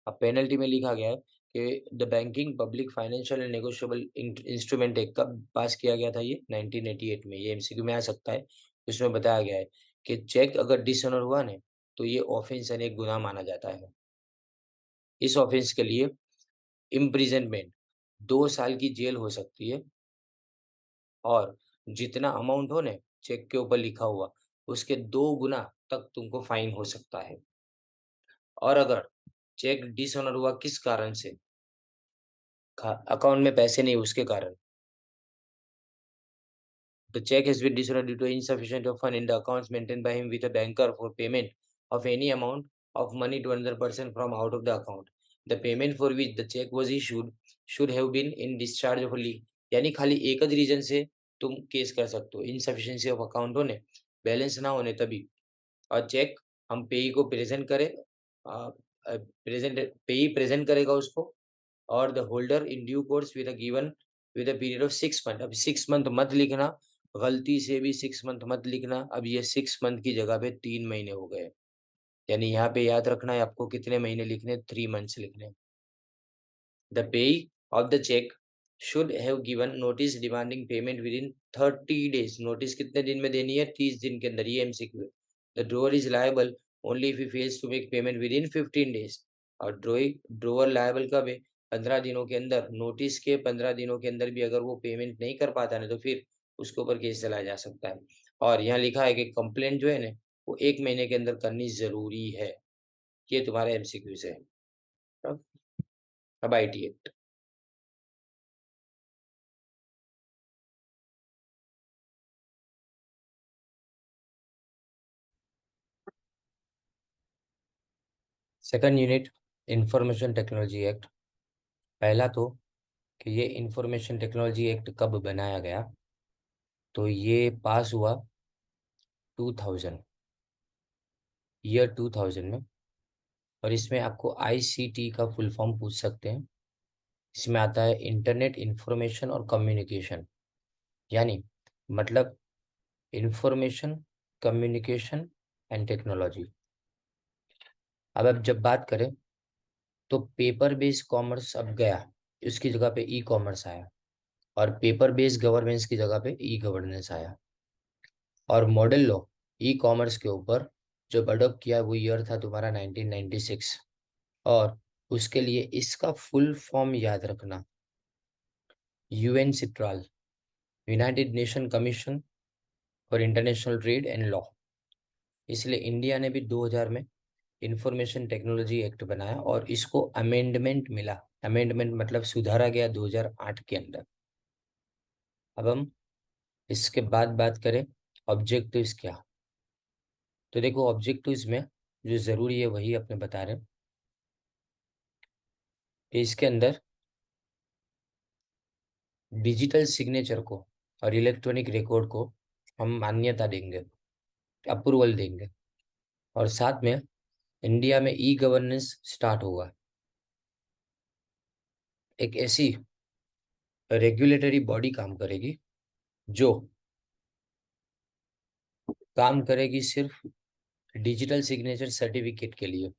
अब पेनल्टी में लिखा गया है कि the banking public financial and negotiable instrument act कब पास किया गया था? ये 1988 में, ये एमसीक्यू में आ सकता है। उसमें बताया गया है कि चेक अगर डिसऑनर हुआ ना, तो ये ऑफेंस यानी एक गुनाह माना जाता है। इस ऑफेंस के लिए इम्प्रिजनमेंट 2 साल की जेल हो सकती है, और जितना अमाउंट हो ना चेक के ऊपर लिखा हुआ उसके 2 गुना तक तुमको फाइन हो सकता है। और अगर चेक डिसऑनर हुआ किस कारण से, अकाउंट में पैसे नहीं उसके कारण, the check has been dishonored due to insufficient of fund in the accounts maintained by him with a banker for payment of any amount of money to another person from out of the account. The payment for which the check was issued should have been in discharge of a lien, यानी खाली एक reason से तुम case कर सकते हो, insufficiency of account होने, balance ना होने तभी। और चेक हम पेई को प्रेजेंट करें, प्रेजेंट पेई प्रेजेंट करेगा उसको, और the holder in due course with a period of 6 month. अब 6 मंथ मत लिखना, गलती से भी 6 मंथ मत लिखना। अब ये 6 मंथ की जगह पे 3 महीने हो गए, यानी यहाँ पे याद रखना है आपको कितने महीने लिखने, 3 मंथ्स लिखने। The payee of the check should have given notice demanding payment within 30 days. Notice कितने दिन में देनी है? 30 दिन के अंदर। ये MCQ है। The drawer is liable only if he fails to make payment within 15 days. और ड्रोअर लायबल कब है? 15 दिनों के अंदर। नोटिस के 15 दिनों के अंदर भी अगर वो पेमेंट नहीं कर पाता ना, तो फिर उसके ऊपर केस चलाया जा सकता है। और यहाँ लिखा है कि कंप्लेंट जो है ना, वो 1 महीने के अंदर करनी जरूरी है। ये तुम्हारे MCQ से है। अब IT act. Second unit, information technology act. पहला तो कि ये इंफॉर्मेशन टेक्नोलॉजी एक्ट कब बनाया गया, तो ये पास हुआ 2000, ईयर 2000 में। और इसमें आपको ICT का फुल फॉर्म पूछ सकते हैं। इसमें आता है इंटरनेट इंफॉर्मेशन और कम्युनिकेशन, यानी मतलब इंफॉर्मेशन, कम्युनिकेशन एंड टेक्नोलॉजी। अब जब बात करें तो पेपर बेस्ड कॉमर्स अब गया, उसकी जगह पे ई कॉमर्स आया, और पेपर बेस्ड गवर्नेंस की जगह पे ई गवर्नेंस आया। और मॉडल लॉ ई कॉमर्स के ऊपर जो अडॉप्ट किया वो ईयर था तुम्हारा 1996। और उसके लिए इसका फुल फॉर्म याद रखना, UN Citral, United nation commission for international trade and law. इसलिए इंडिया ने भी 2000 में इंफॉर्मेशन टेक्नोलॉजी एक्ट बनाया और इसको अमेंडमेंट मिला। अमेंडमेंट मतलब सुधारा गया 2008 के अंदर। अब हम इसके बाद बात करें ऑब्जेक्टिव्स क्या। तो देखो ऑब्जेक्टिव्स में जो जरूरी है वही अपने बता रहे हैं कि इसके अंदर डिजिटल सिग्नेचर को और इलेक्ट्रॉनिक रिकॉर्ड को हम मान्यता देंगे, अप्रूवल देंगे। और साथ में इंडिया में ई गवर्नेंस स्टार्ट होगा। एक ऐसी रेगुलेटरी बॉडी काम करेगी जो काम करेगी सिर्फ डिजिटल सिग्नेचर सर्टिफिकेट के लिए।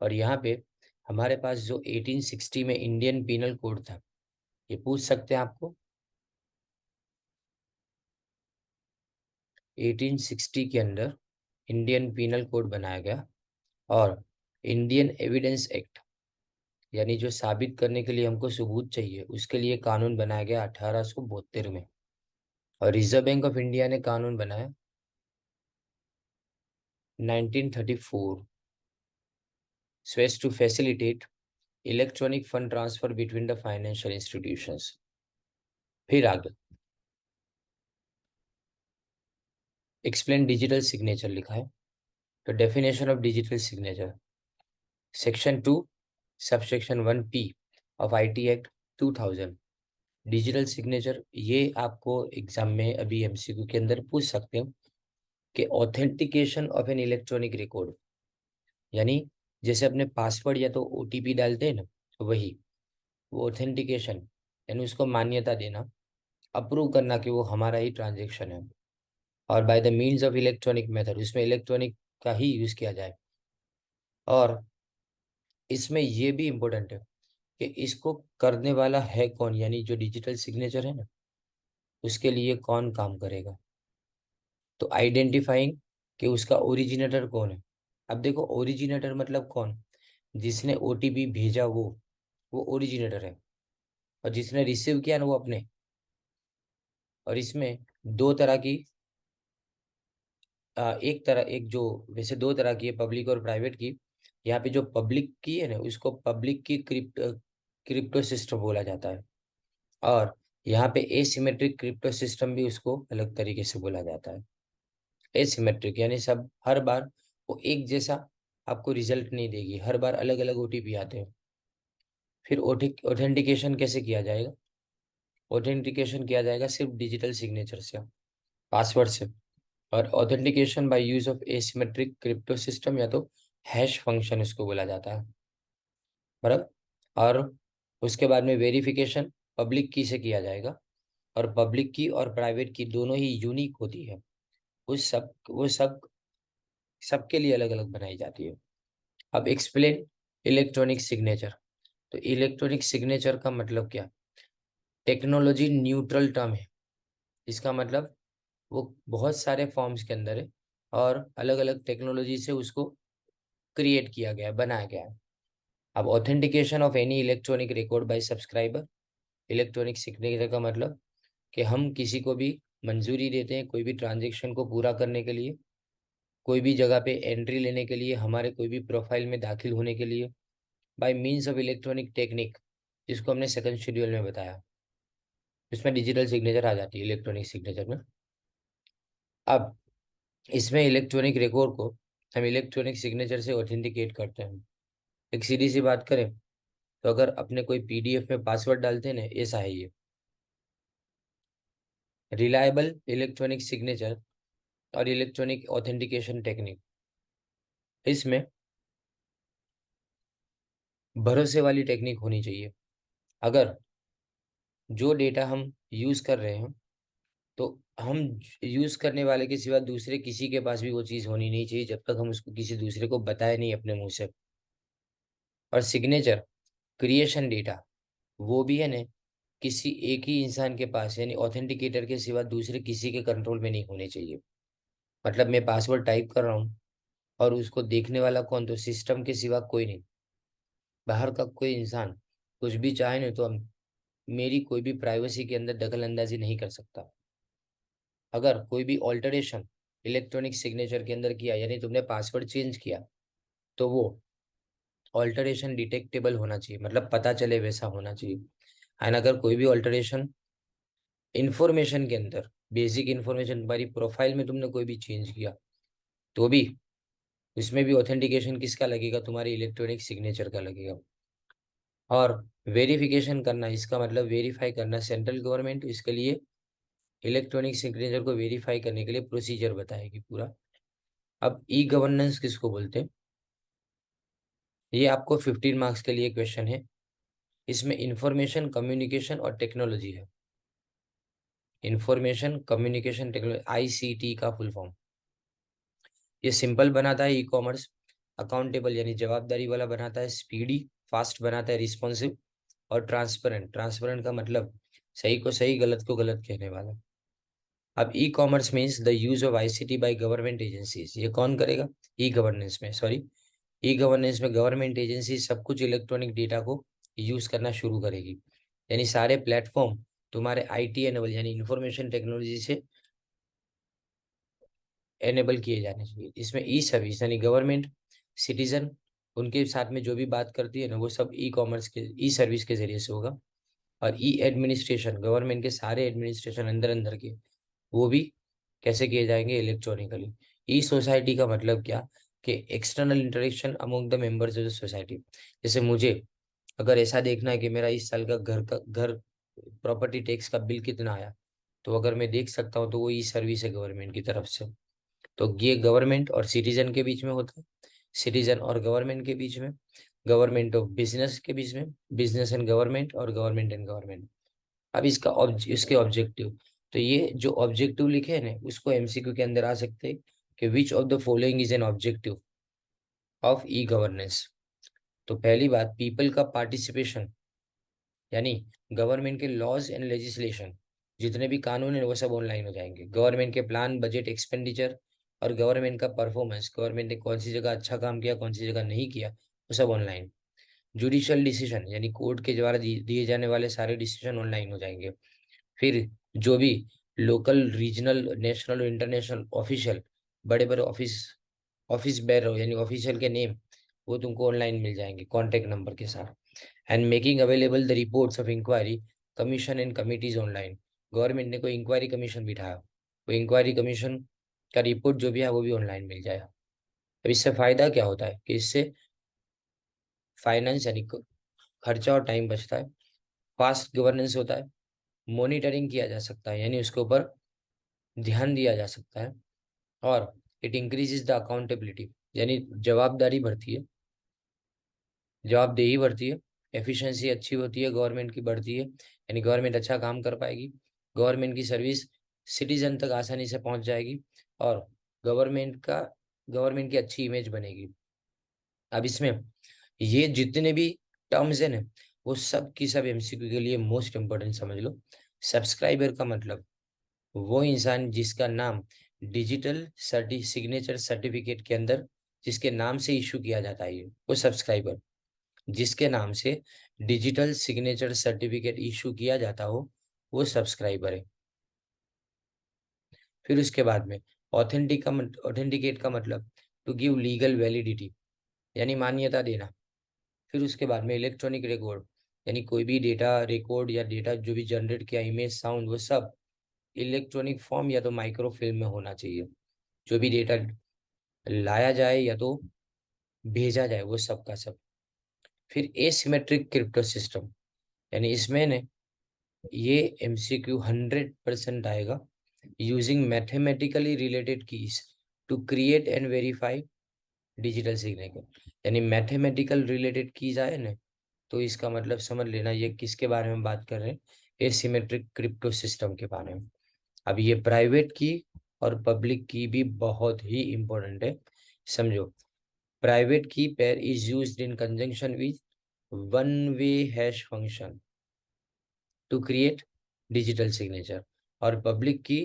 और यहाँ पे हमारे पास जो 1860 में इंडियन पीनल कोड था, ये पूछ सकते हैं आपको। 1860 के अंदर इंडियन पीनल कोड बनाया गया, और इंडियन एविडेंस एक्ट, यानी जो साबित करने के लिए हमको सबूत चाहिए, उसके लिए कानून बनाया गया 1872 में। और रिजर्व बैंक ऑफ इंडिया ने कानून बनाया 1934, so as to facilitate electronic fund transfer between the financial institutions. फिर आगे एक्सप्लेन डिजिटल सिग्नेचर लिखा है। तो definition of digital signature, section 2 subsection 1P of IT act 2000। Digital signature ये आपको एग्जाम में अभी MCQ के अंदर पूछ सकते हैं कि authentication of an electronic record, यानी जैसे अपने पासवर्ड या तो OTP डालते हैं ना, तो वही वो ऑथेंटिकेशन, यानी उसको मान्यता देना, अप्रूव करना कि वो हमारा ही ट्रांजेक्शन है। और by the means of electronic method, इसमें इलेक्ट्रॉनिक का ही यूज किया जाए। और इसमें ये भी इम्पोर्टेंट है कि इसको करने वाला है कौन, यानी जो डिजिटल सिग्नेचर है ना, उसके लिए कौन काम करेगा। तो आइडेंटिफाइंग कि उसका ओरिजिनेटर कौन है। अब देखो ओरिजिनेटर मतलब कौन, जिसने OTP भेजा वो ओरिजिनेटर है, और जिसने रिसीव किया ना वो अपने। और इसमें दो तरह की एक जो, वैसे दो तरह की है, पब्लिक और प्राइवेट की। यहाँ पे जो पब्लिक की है ना, उसको पब्लिक की क्रिप्टो सिस्टम बोला जाता है। और यहाँ पे एसिमेट्रिक क्रिप्टो सिस्टम भी उसको अलग तरीके से बोला जाता है। एसिमेट्रिक यानी सब हर बार वो एक जैसा आपको रिजल्ट नहीं देगी, हर बार अलग अलग OTP आते हैं। फिर ऑथेंटिकेशन कैसे किया जाएगा? ऑथेंटिकेशन किया जाएगा सिर्फ डिजिटल सिग्नेचर से, पासवर्ड से। और authentication by use of asymmetric crypto system या तो हैश फंक्शन इसको बोला जाता है, बराबर। और उसके बाद में वेरिफिकेशन पब्लिक की से किया जाएगा, और पब्लिक की और प्राइवेट की दोनों ही यूनिक होती है। वो सब सबके लिए अलग अलग बनाई जाती है। अब एक्सप्लेन इलेक्ट्रॉनिक सिग्नेचर। तो इलेक्ट्रॉनिक सिग्नेचर का मतलब क्या? टेक्नोलॉजी न्यूट्रल टर्म है। इसका मतलब वो बहुत सारे फॉर्म्स के अंदर है, और अलग अलग टेक्नोलॉजी से उसको क्रिएट किया गया है, बनाया गया है। अब authentication of any electronic record by subscriber. Electronic signature का मतलब कि हम किसी को भी मंजूरी देते हैं कोई भी ट्रांजेक्शन को पूरा करने के लिए, कोई भी जगह पे एंट्री लेने के लिए, हमारे कोई भी प्रोफाइल में दाखिल होने के लिए, bye means of electronic technique, जिसको हमने सेकंड शेड्यूल में बताया। इसमें डिजिटल सिग्नेचर आ जाती है इलेक्ट्रॉनिक सिग्नेचर में। अब इसमें इलेक्ट्रॉनिक रिकॉर्ड को हम इलेक्ट्रॉनिक सिग्नेचर से ऑथेंटिकेट करते हैं। एक सीधी सी बात करें तो अगर अपने कोई पीडीएफ में पासवर्ड डालते हैं ना, ऐसा है ये। रिलायबल इलेक्ट्रॉनिक सिग्नेचर और इलेक्ट्रॉनिक ऑथेंटिकेशन टेक्निक, इसमें भरोसे वाली टेक्निक होनी चाहिए। अगर जो डेटा हम यूज कर रहे हैं, तो हम यूज करने वाले के सिवा दूसरे किसी के पास भी वो चीज होनी नहीं चाहिए, जब तक हम उसको किसी दूसरे को बताए नहीं अपने मुंह से। और सिग्नेचर क्रिएशन डेटा, वो भी है ना, किसी एक ही इंसान के पास यानी ऑथेंटिकेटर के सिवा दूसरे किसी के कंट्रोल में नहीं होने चाहिए। मतलब मैं पासवर्ड टाइप कर रहा हूँ और उसको देखने वाला कौन? तो सिस्टम के सिवा कोई नहीं, बाहर का कोई इंसान कुछ भी चाहे ना, तो हम मेरी कोई भी प्राइवेसी के अंदर दखल अंदाजी नहीं कर सकता। अगर कोई भी ऑल्टरेशन इलेक्ट्रॉनिक सिग्नेचर के अंदर किया, यानी तुमने पासवर्ड चेंज किया, तो वो ऑल्टरेशन डिटेक्टेबल होना चाहिए, मतलब पता चले वैसा होना चाहिए। एंड अगर कोई भी ऑल्टरेशन इंफॉर्मेशन के अंदर, बेसिक इंफॉर्मेशन तुम्हारी प्रोफाइल में तुमने कोई भी चेंज किया, तो भी इसमें भी ऑथेंटिकेशन किसका लगेगा? तुम्हारी इलेक्ट्रॉनिक सिग्नेचर का लगेगा। और वेरिफिकेशन करना, इसका मतलब वेरीफाई करना, सेंट्रल गवर्नमेंट इसके लिए इलेक्ट्रॉनिक सिग्नेचर को वेरीफाई करने के लिए प्रोसीजर बताएगी पूरा। अब ई गवर्नेंस किसको बोलते हैं? ये आपको 15 मार्क्स के लिए क्वेश्चन है। इसमें इंफॉर्मेशन कम्युनिकेशन और टेक्नोलॉजी है। इंफॉर्मेशन कम्युनिकेशन टेक्नोलॉजी, आईसीटी का फुल फॉर्म। ये सिंपल बनाता है ई कॉमर्स, अकाउंटेबल यानी जवाबदारी वाला बनाता है, स्पीडी फास्ट बनाता है, रिस्पॉन्सिव और ट्रांसपेरेंट। ट्रांसपेरेंट का मतलब सही को सही, गलत को गलत कहने वाला। अब e commerce means the use of ICT by government agencies. ये कौन करेगा? ई गवर्नेंस में, सॉरी, ई गवर्नेंस में गवर्नमेंट एजेंसी सब कुछ इलेक्ट्रॉनिक डेटा को यूज करना शुरू करेगी। यानी सारे प्लेटफॉर्म तुम्हारे आईटी एनेबल यानी इंफॉर्मेशन टेक्नोलॉजी से एनेबल किए जाने चाहिए। इसमें ई सर्विस यानी गवर्नमेंट सिटीजन उनके साथ में जो भी बात करती है ना, वो सब ई कॉमर्स के ई सर्विस के जरिए से होगा। और ई एडमिनिस्ट्रेशन, गवर्नमेंट के सारे एडमिनिस्ट्रेशन अंदर अंदर के, वो भी कैसे किए जाएंगे? इलेक्ट्रॉनिकली। ई सोसाइटी का मतलब क्या? कि external interaction among the members of the society. जैसे मुझे अगर ऐसा देखना है कि मेरा इस साल का घर प्रॉपर्टी टैक्स का बिल कितना आया, तो अगर मैं देख सकता हूँ, तो वो ई सर्विस है गवर्नमेंट की तरफ से। तो ये गवर्नमेंट और सिटीजन के बीच में होता है, सिटीजन और गवर्नमेंट के बीच में, गवर्नमेंट ऑफ बिजनेस के बीच में, बिजनेस एंड गवर्नमेंट, और गवर्नमेंट एंड गवर्नमेंट। अब इसके ऑब्जेक्टिव, तो ये जो ऑब्जेक्टिव लिखे हैं ना, उसको एमसीक्यू के अंदर आ सकते हैं कि which of the following is an objective of e governance. तो पहली बात, पीपल का पार्टिसिपेशन, यानी गवर्नमेंट के लॉज एंड लेजिस्लेशन, जितने भी कानून है वो सब ऑनलाइन हो जाएंगे। गवर्नमेंट के प्लान, बजट, एक्सपेंडिचर और गवर्नमेंट का परफॉर्मेंस, गवर्नमेंट ने कौन सी जगह अच्छा काम किया, कौन सी जगह नहीं किया, वो सब ऑनलाइन। जुडिशियल डिसीजन यानी कोर्ट के द्वारा दिए जाने वाले सारे डिसीजन ऑनलाइन हो जाएंगे। फिर जो भी लोकल, रीजनल, नेशनल और इंटरनेशनल ऑफिशियल, बड़े बड़े ऑफिस बेयर यानी ऑफिशियल के नेम, वो तुमको ऑनलाइन मिल जाएंगे कॉन्टेक्ट नंबर के साथ। And making available the reports of inquiry commission and committees online. Government ने कोई इंक्वायरी कमीशन बिठाया, वो इंक्वायरी कमीशन का रिपोर्ट जो भी है वो भी ऑनलाइन मिल जाएगा। अब इससे फायदा क्या होता है? कि इससे फाइनेंस यानी खर्चा और टाइम बचता है, फास्ट गवर्नेंस होता है, मॉनिटरिंग किया जा सकता है यानी उसके ऊपर ध्यान दिया जा सकता है, और इट इंक्रीजेज द अकाउंटेबिलिटी, यानी जवाबदारी बढ़ती है, जवाबदेही बढ़ती है, एफिशिएंसी अच्छी होती है, गवर्नमेंट की बढ़ती है, यानी गवर्नमेंट अच्छा काम कर पाएगी, गवर्नमेंट की सर्विस सिटीजन तक आसानी से पहुंच जाएगी, और गवर्नमेंट की अच्छी इमेज बनेगी। अब इसमें ये जितने भी टर्म्स है ना, वो सब की सब एमसीक्यू के लिए मोस्ट इंपोर्टेंट समझ लो। सब्सक्राइबर का मतलब वो इंसान जिसका नाम डिजिटल सिग्नेचर सर्टिफिकेट के अंदर जिसके नाम से इशू किया जाता है, वो सब्सक्राइबर, जिसके नाम से डिजिटल सिग्नेचर सर्टिफिकेट इशू किया जाता हो, वो सब्सक्राइबर है। फिर उसके बाद में ऑथेंटिकेट का मतलब टू गिव लीगल वैलिडिटी, यानी मान्यता देना। फिर उसके बाद में इलेक्ट्रॉनिक रिकॉर्ड, यानी कोई भी डेटा रिकॉर्ड या डेटा जो भी जनरेट किया, इमेज साउंड, वो सब इलेक्ट्रॉनिक फॉर्म या तो माइक्रोफिल्म में होना चाहिए। जो भी डेटा लाया जाए या तो भेजा जाए, वो सब का सब। फिर एसिमेट्रिक क्रिप्टो सिस्टम, यानी इसमें ने ये एमसीक्यू 100% आएगा। Using mathematically related keys to create and verify digital signature, यानी मैथमेटिकल रिलेटेड कीज आए ना, तो इसका मतलब समझ लेना ये किसके बारे में बात कर रहे हैं, एसिमेट्रिक क्रिप्टो सिस्टम के बारे में। अब ये प्राइवेट की और पब्लिक की भी बहुत ही इंपॉर्टेंट है, समझो। Private key pair is used in conjunction with one way hash function to create digital signature, और पब्लिक की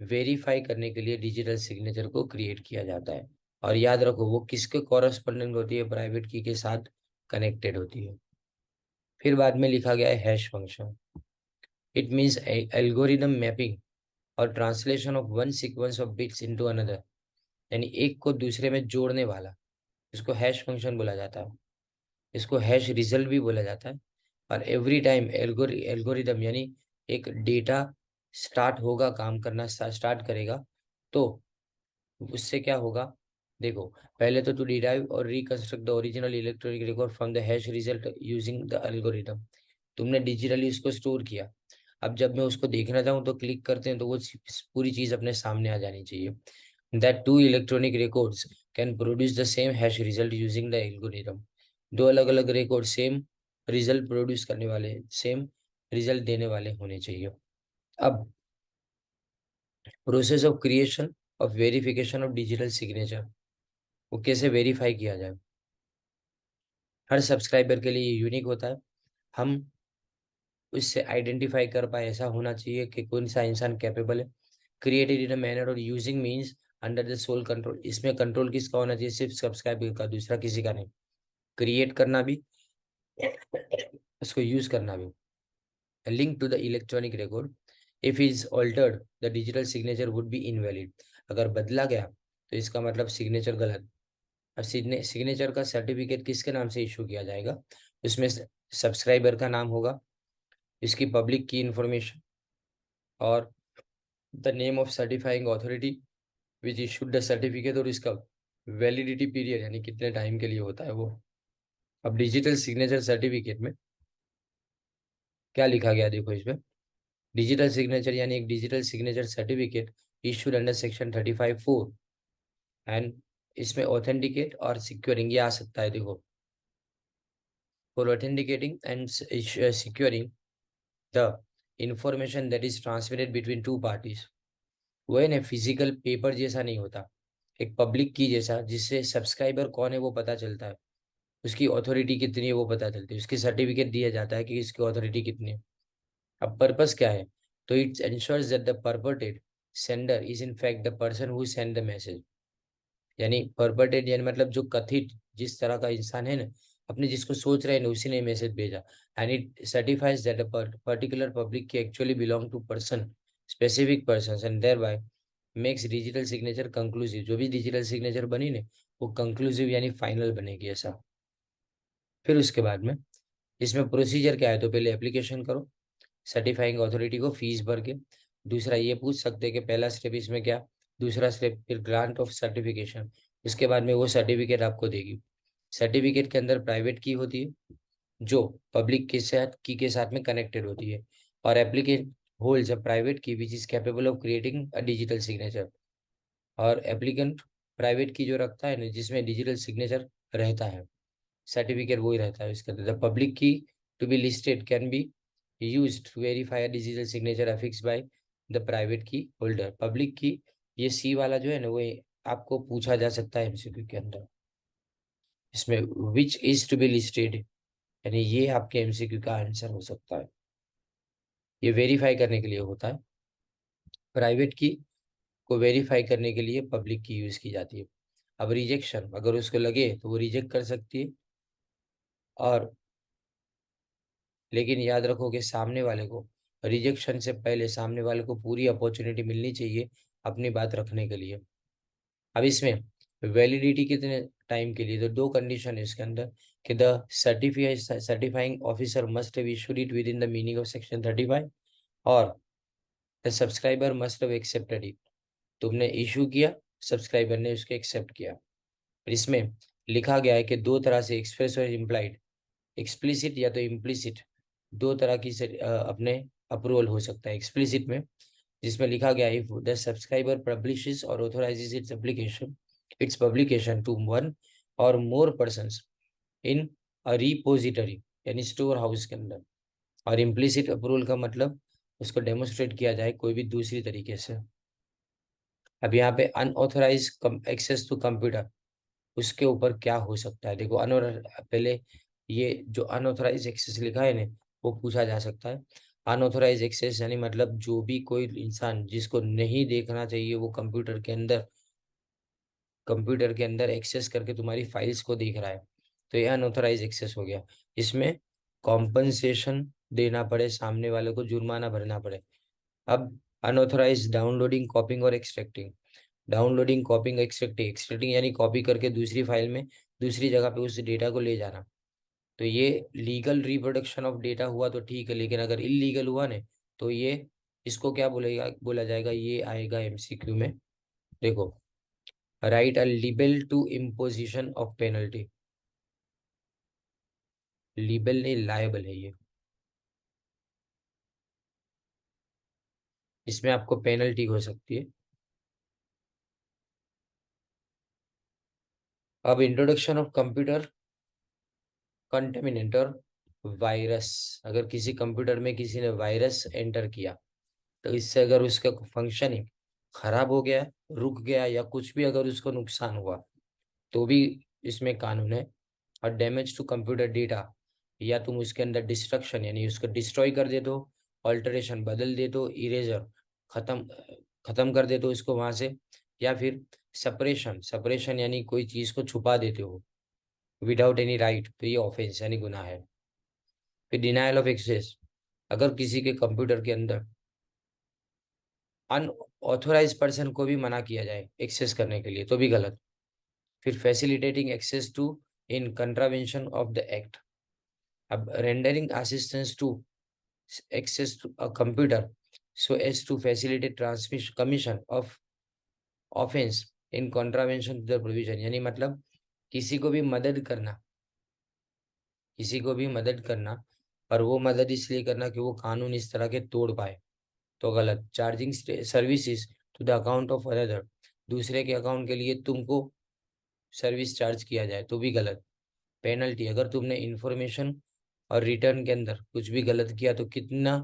वेरीफाई करने के लिए डिजिटल सिग्नेचर को क्रिएट किया जाता है। और याद रखो वो किसके कॉरेस्पॉन्डेंट होती है, प्राइवेट की के साथ कनेक्टेड होती है। फिर बाद में लिखा गया है hash function. It means algorithm mapping or translation of one sequence of bits into another, यानी एक को दूसरे में जोड़ने वाला, इसको हैश फंक्शन बोला जाता है। इसको हैश रिजल्ट भी बोला जाता है। और एवरी टाइम एल्गोरिदम, यानी एक डेटा स्टार्ट होगा, काम करना स्टार्ट करेगा, तो उससे क्या होगा, देखो, पहले तो टू डिराइव और reconstruct the original electronic record from the hash result using the algorithm. तुमने डिजिटली उसको स्टोर किया, अब जब मैं उसको देखना चाहूँ तो क्लिक करते हैं तो वो पूरी चीज अपने सामने आ जानी चाहिए। That two electronic records can produce the same hash result using the algorithm. दो अलग अलग रिकॉर्ड सेम रिजल्ट प्रोड्यूस करने वाले, सेम रिजल्ट देने वाले होने चाहिए। अब process of creation of verification of digital signature, वो कैसे वेरीफाई किया जाए। हर सब्सक्राइबर के लिए यूनिक होता है, हम उससे आइडेंटिफाई कर पाए ऐसा होना चाहिए कि कौन सा इंसान कैपेबल है। क्रिएटेड इन अ मैनर और using means under the sole control, इसमें कंट्रोल किसका होना चाहिए, सिर्फ सब्सक्राइबर का, दूसरा किसी का नहीं। क्रिएट करना भी, उसको यूज करना भी। Link to the electronic record, if is altered the digital signature would be invalid, अगर बदला गया तो इसका मतलब सिग्नेचर गलत। और सिग्नेचर का सर्टिफिकेट किसके नाम से इशू किया जाएगा, उसमें सब्सक्राइबर का नाम होगा, इसकी पब्लिक की इंफॉर्मेशन, और the name of certifying authority which issued the certificate, और इसका वैलिडिटी पीरियड, यानी कितने टाइम के लिए होता है वो। अब डिजिटल सिग्नेचर सर्टिफिकेट में क्या लिखा गया देखो इसमें, डिजिटल सिग्नेचर यानी एक digital signature certificate issued under section 35(4), and इसमें ऑथेंटिकेट और सिक्योरिंग ये आ सकता है, देखो। For authenticating and securing the information that is transmitted between two parties, वो है ना फिजिकल पेपर जैसा नहीं होता, एक पब्लिक की जैसा, जिससे सब्सक्राइबर कौन है वो पता चलता है, उसकी अथॉरिटी कितनी है वो पता चलती है, उसकी सर्टिफिकेट दिया जाता है कि इसकी अथॉरिटी कितनी है। अब पर्पस क्या है, तो it ensures that the purported sender is in fact the person who send the message, यानी पर्पटेड यानी मतलब जो कथित जिस तरह का इंसान है ना, अपने जिसको सोच रहे हैं ना उसी ने मैसेज भेजा। And it certifies that particular public key actually belong to person, specific person, and thereby makes digital signature conclusive, जो भी डिजिटल सिग्नेचर बनी ना वो कंक्लूसिव यानी फाइनल बनेगी ऐसा। फिर उसके बाद में इसमें प्रोसीजर क्या है, तो पहले एप्लीकेशन करो सर्टिफाइंग अथॉरिटी को फीस भर के। दूसरा ये पूछ सकते हैं कि पहला स्टेप इसमें क्या, दूसरा स्टेप फिर ग्रांट ऑफ सर्टिफिकेशन, उसके बाद में वो सर्टिफिकेट आपको देगी। सर्टिफिकेट के अंदर प्राइवेट की होती है जो पब्लिक के साथ में कनेक्टेड होती है, और एप्लीकेट होल्ड्स अ प्राइवेट की which is capable of creating a digital signature. और एप्लीकेंट प्राइवेट की जो रखता है ना, जिसमें डिजिटल सिग्नेचर रहता है, सर्टिफिकेट वही रहता है इसके अंदर। The public key to be listed can be used to verify digital signature affix by the private key holder. Public key ये सी वाला जो है ना, वो आपको पूछा जा सकता है एमसीक्यू के अंदर। इसमें which is to be listed, यानी ये आपके एमसीक्यू का आंसर हो सकता है। ये वेरीफाई करने के लिए होता है। प्राइवेट की को वेरीफाई करने के लिए पब्लिक की यूज की जाती है। अब रिजेक्शन, अगर उसको लगे तो वो रिजेक्ट कर सकती है, और लेकिन याद रखो कि सामने वाले को, रिजेक्शन से पहले सामने वाले को पूरी अपॉर्चुनिटी मिलनी चाहिए अपनी बात रखने के लिए। अब इसमें वैलिडिटी कितने टाइम के लिए, तो दो कंडीशन है इसके अंदर कि the certifying officer must have issued it with in the meaning of section 35, और the subscriber must have accepted it. तुमने इशू किया, सब्सक्राइबर ने उसको एक्सेप्ट किया। और इसमें लिखा गया है कि दो तरह से एक्सप्रेस और इम्प्लाइड, एक्सप्लिसिट या तो इम्प्लिसिट, दो तरह की अपने अप्रूवल हो सकता है। एक्सप्लिसिट में जिसमें लिखा गया है, इफ द सब्सक्राइबर पब्लिशेस और authorises its publication to one और more persons in a repository, यानी स्टोर हाउस के अंदर। और इम्प्लिसिट अप्रूवल का मतलब उसको डेमोन्स्ट्रेट किया जाए कोई भी दूसरी तरीके से। अब यहाँ पे अनऑथराइज एक्सेस टू कंप्यूटर, उसके ऊपर क्या हो सकता है, देखो पहले ये जो अनऑथराइज एक्सेस लिखा है ना, वो पूछा जा सकता है। अनऑथराइज एक्सेस यानी मतलब जो भी कोई इंसान जिसको नहीं देखना चाहिए वो कंप्यूटर के अंदर एक्सेस करके तुम्हारी फाइल्स को देख रहा है, तो ये अनऑथराइज एक्सेस हो गया। इसमें कॉम्पनसेशन देना पड़े, सामने वाले को जुर्माना भरना पड़े। अब अनऑथराइज डाउनलोडिंग, कॉपिंग और एक्सट्रैक्टिंग। डाउनलोडिंग, कॉपिंग, एक्सट्रैक्टिंग, एक्सट्रैक्टिंग यानी कॉपी करके दूसरी फाइल में दूसरी जगह पे उस डेटा को ले जाना। तो ये लीगल रिप्रोडक्शन ऑफ डेटा हुआ तो ठीक है, लेकिन अगर इलीगल हुआ ना, तो ये इसको क्या बोला जाएगा, ये आएगा एमसीक्यू में। देखो, right a libel to imposition of penalty, libel नहीं लायबल है ये, इसमें आपको पेनल्टी हो सकती है। अब introduction of computer contaminator, virus, अगर किसी कंप्यूटर में किसी ने वायरस एंटर किया, तो इससे अगर उसका फंक्शनिंग खराब हो गया, रुक गया, या कुछ भी अगर उसको नुकसान हुआ, तो भी इसमें कानून है। और डैमेज टू कंप्यूटर डेटा, या तुम उसके अंदर डिस्ट्रक्शन यानी उसको डिस्ट्रॉय कर दे दो, ऑल्टरेशन बदल दे दो, इरेजर खत्म खत्म कर दे दो इसको वहां से, या फिर सपरेशन, सपरेशन यानी कोई चीज को छुपा देते हो विदाउट एनी राइट, तो ये ऑफेंस यानी गुनाह है। फिर डिनायल ऑफ एक्सेस, अगर किसी के कंप्यूटर के अंदर अनऑथोराइज पर्सन को भी मना किया जाए एक्सेस करने के लिए, तो भी गलत। फिर facilitating access to in contravention of the act. अब rendering assistance to access to a computer so as to facilitate transmission commission of offence in contravention to the provision, यानी मतलब किसी को भी मदद करना, किसी को भी मदद करना, और वो मदद इसलिए करना कि वो कानून इस तरह के तोड़ पाए, तो गलत। Charging services to the account of another, दूसरे के अकाउंट के लिए तुमको सर्विस चार्ज किया जाए, तो भी गलत। पेनल्टी, अगर तुमने इंफॉर्मेशन और रिटर्न के अंदर कुछ भी गलत किया तो कितना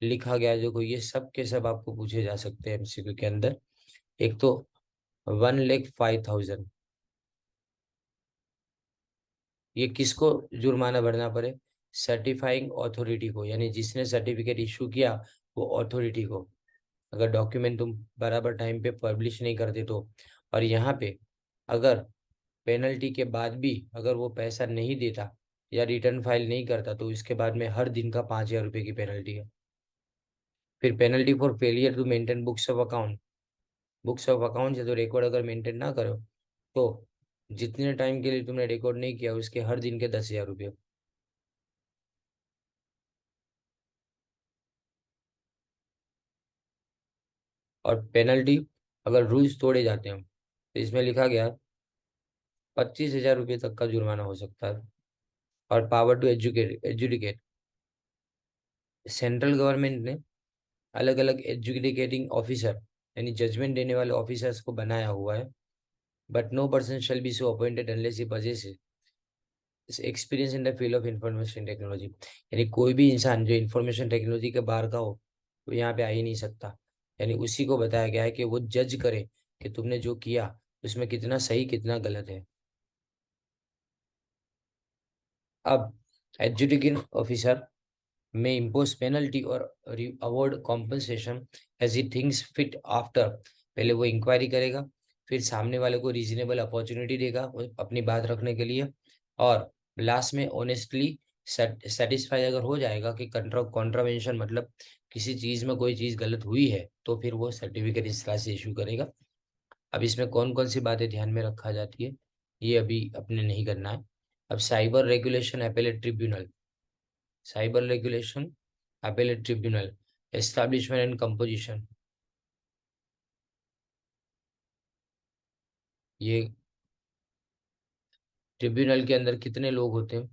लिखा गया, जो ये सब के सब आपको पूछे जा सकते हैं एमसीक्यू के अंदर। एक तो 1,05,000, ये किसको जुर्माना भरना पड़े, सर्टिफाइंग अथॉरिटी को, यानी जिसने सर्टिफिकेट इशू किया वो अथॉरिटी को, अगर डॉक्यूमेंट तुम बराबर टाइम पे पब्लिश नहीं करते तो। और यहाँ पे अगर पेनल्टी के बाद भी अगर वो पैसा नहीं देता या रिटर्न फाइल नहीं करता, तो इसके बाद में हर दिन का 5,000 रुपये की पेनल्टी है। फिर penalty for failure to maintain books of account, books of account या तो रिकॉर्ड अगर मेंटेन ना करो, तो जितने टाइम के लिए तुमने रिकॉर्ड नहीं किया उसके हर दिन के 10,000 रुपये। और पेनल्टी अगर रूल्स तोड़े जाते हैं, तो इसमें लिखा गया 25,000 रुपये तक का जुर्माना हो सकता है। और power to educate, central government ने अलग अलग एजुकेटिंग ऑफिसर यानी जजमेंट देने वाले ऑफिसर्स को बनाया हुआ है। But no person shall be so appointed unless he possesses experience in the field of information technology. यानी कोई भी इंसान जो इंफॉर्मेशन टेक्नोलॉजी के बाहर का हो वो यहाँ पे आ ही नहीं सकता। यानी उसी को बताया गया है कि वो जज करे कि तुमने जो किया उसमें कितना सही कितना गलत है। अब adjudicating officer may impose penalty or award compensation as he thinks fit after। पहले वो इंक्वायरी करेगा, फिर सामने वाले को रीजनेबल अपॉर्चुनिटी देगा अपनी बात रखने के लिए, और लास्ट में ऑनेस्टली सेटिस्फाई अगर हो जाएगा कि कॉन्ट्रावेंशन मतलब किसी चीज में कोई चीज गलत हुई है तो फिर वो सर्टिफिकेट इस तरह से इशू करेगा। अब इसमें कौन कौन सी बातें ध्यान में रखा जाती है ये अभी अपने नहीं करना है। अब cyber regulation appellate tribunal, cyber regulation appellate tribunal, establishment and composition। ये ट्रिब्यूनल के अंदर कितने लोग होते हैं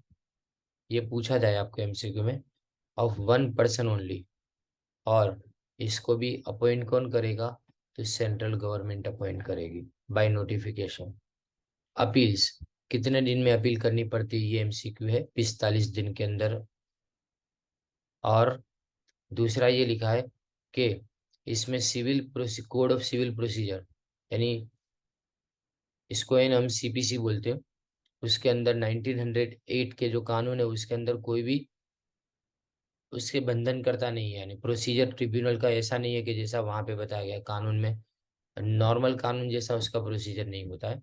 ये पूछा जाए आपको एमसीक्यू में, ऑफ वन पर्सन ओनली। और इसको भी अपॉइंट कौन करेगा, तो सेंट्रल गवर्नमेंट अपॉइंट करेगी बाय नोटिफिकेशन। अपील्स, कितने दिन में अपील करनी पड़ती है, ये एमसीक्यू है, 45 दिन के अंदर। और दूसरा ये लिखा है कि इसमें civil code of civil procedure, यानी इसको इन हम सीपीसी बोलते हैं, उसके अंदर 1908 के जो कानून है उसके अंदर कोई भी उसके बंधन करता नहीं है। यानी प्रोसीजर ट्रिब्यूनल का ऐसा नहीं है कि जैसा वहां पे बताया गया कानून में, नॉर्मल कानून जैसा उसका प्रोसीजर नहीं होता है।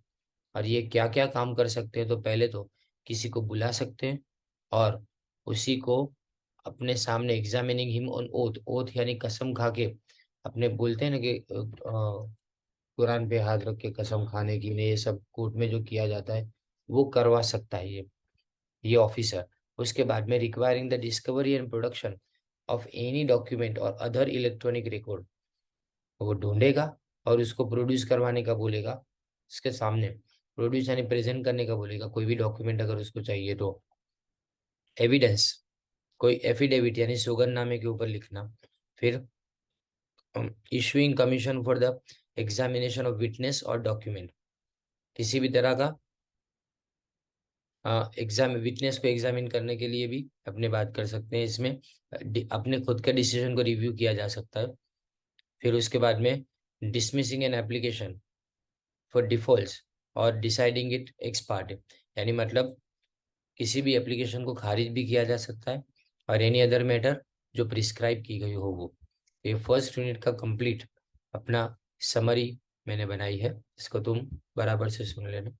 और ये क्या क्या काम कर सकते हैं, तो पहले तो किसी को बुला सकते हैं और उसी को अपने सामने examining him on oath, oath यानी कसम खा के, अपने बोलते हैं ना कि कुरान पे हाथ रख के कसम खाने की ने, ये सब कोर्ट में जो किया जाता है वो करवा सकता है ये ऑफिसर। उसके बाद में requiring the discovery and production of any document और अदर इलेक्ट्रॉनिक रिकॉर्ड, वो ढूंढेगा और उसको प्रोड्यूस करवाने का बोलेगा, उसके सामने प्रोड्यूस यानी प्रेजेंट करने का बोलेगा कोई भी डॉक्यूमेंट अगर उसको चाहिए तो। एविडेंस, कोई एफिडेविट यानी सौगंधनामे के ऊपर लिखना। फिर issuing commission for the examination of witness और डॉक्यूमेंट, किसी भी तरह का एग्जाम विटनेस को एग्जामिन करने के लिए भी अपने बात कर सकते हैं इसमें। अपने खुद के डिसीजन को रिव्यू किया जा सकता है। फिर उसके बाद में dismissing an application for defaults और डिसाइडिंग इट एक्स पार्टे, यानी मतलब किसी भी एप्लीकेशन को खारिज भी किया जा सकता है, और एनी अदर मैटर जो प्रिस्क्राइब की गई हो वो। ये फर्स्ट यूनिट का कंप्लीट अपना समरी मैंने बनाई है, इसको तुम बराबर से सुन लेना।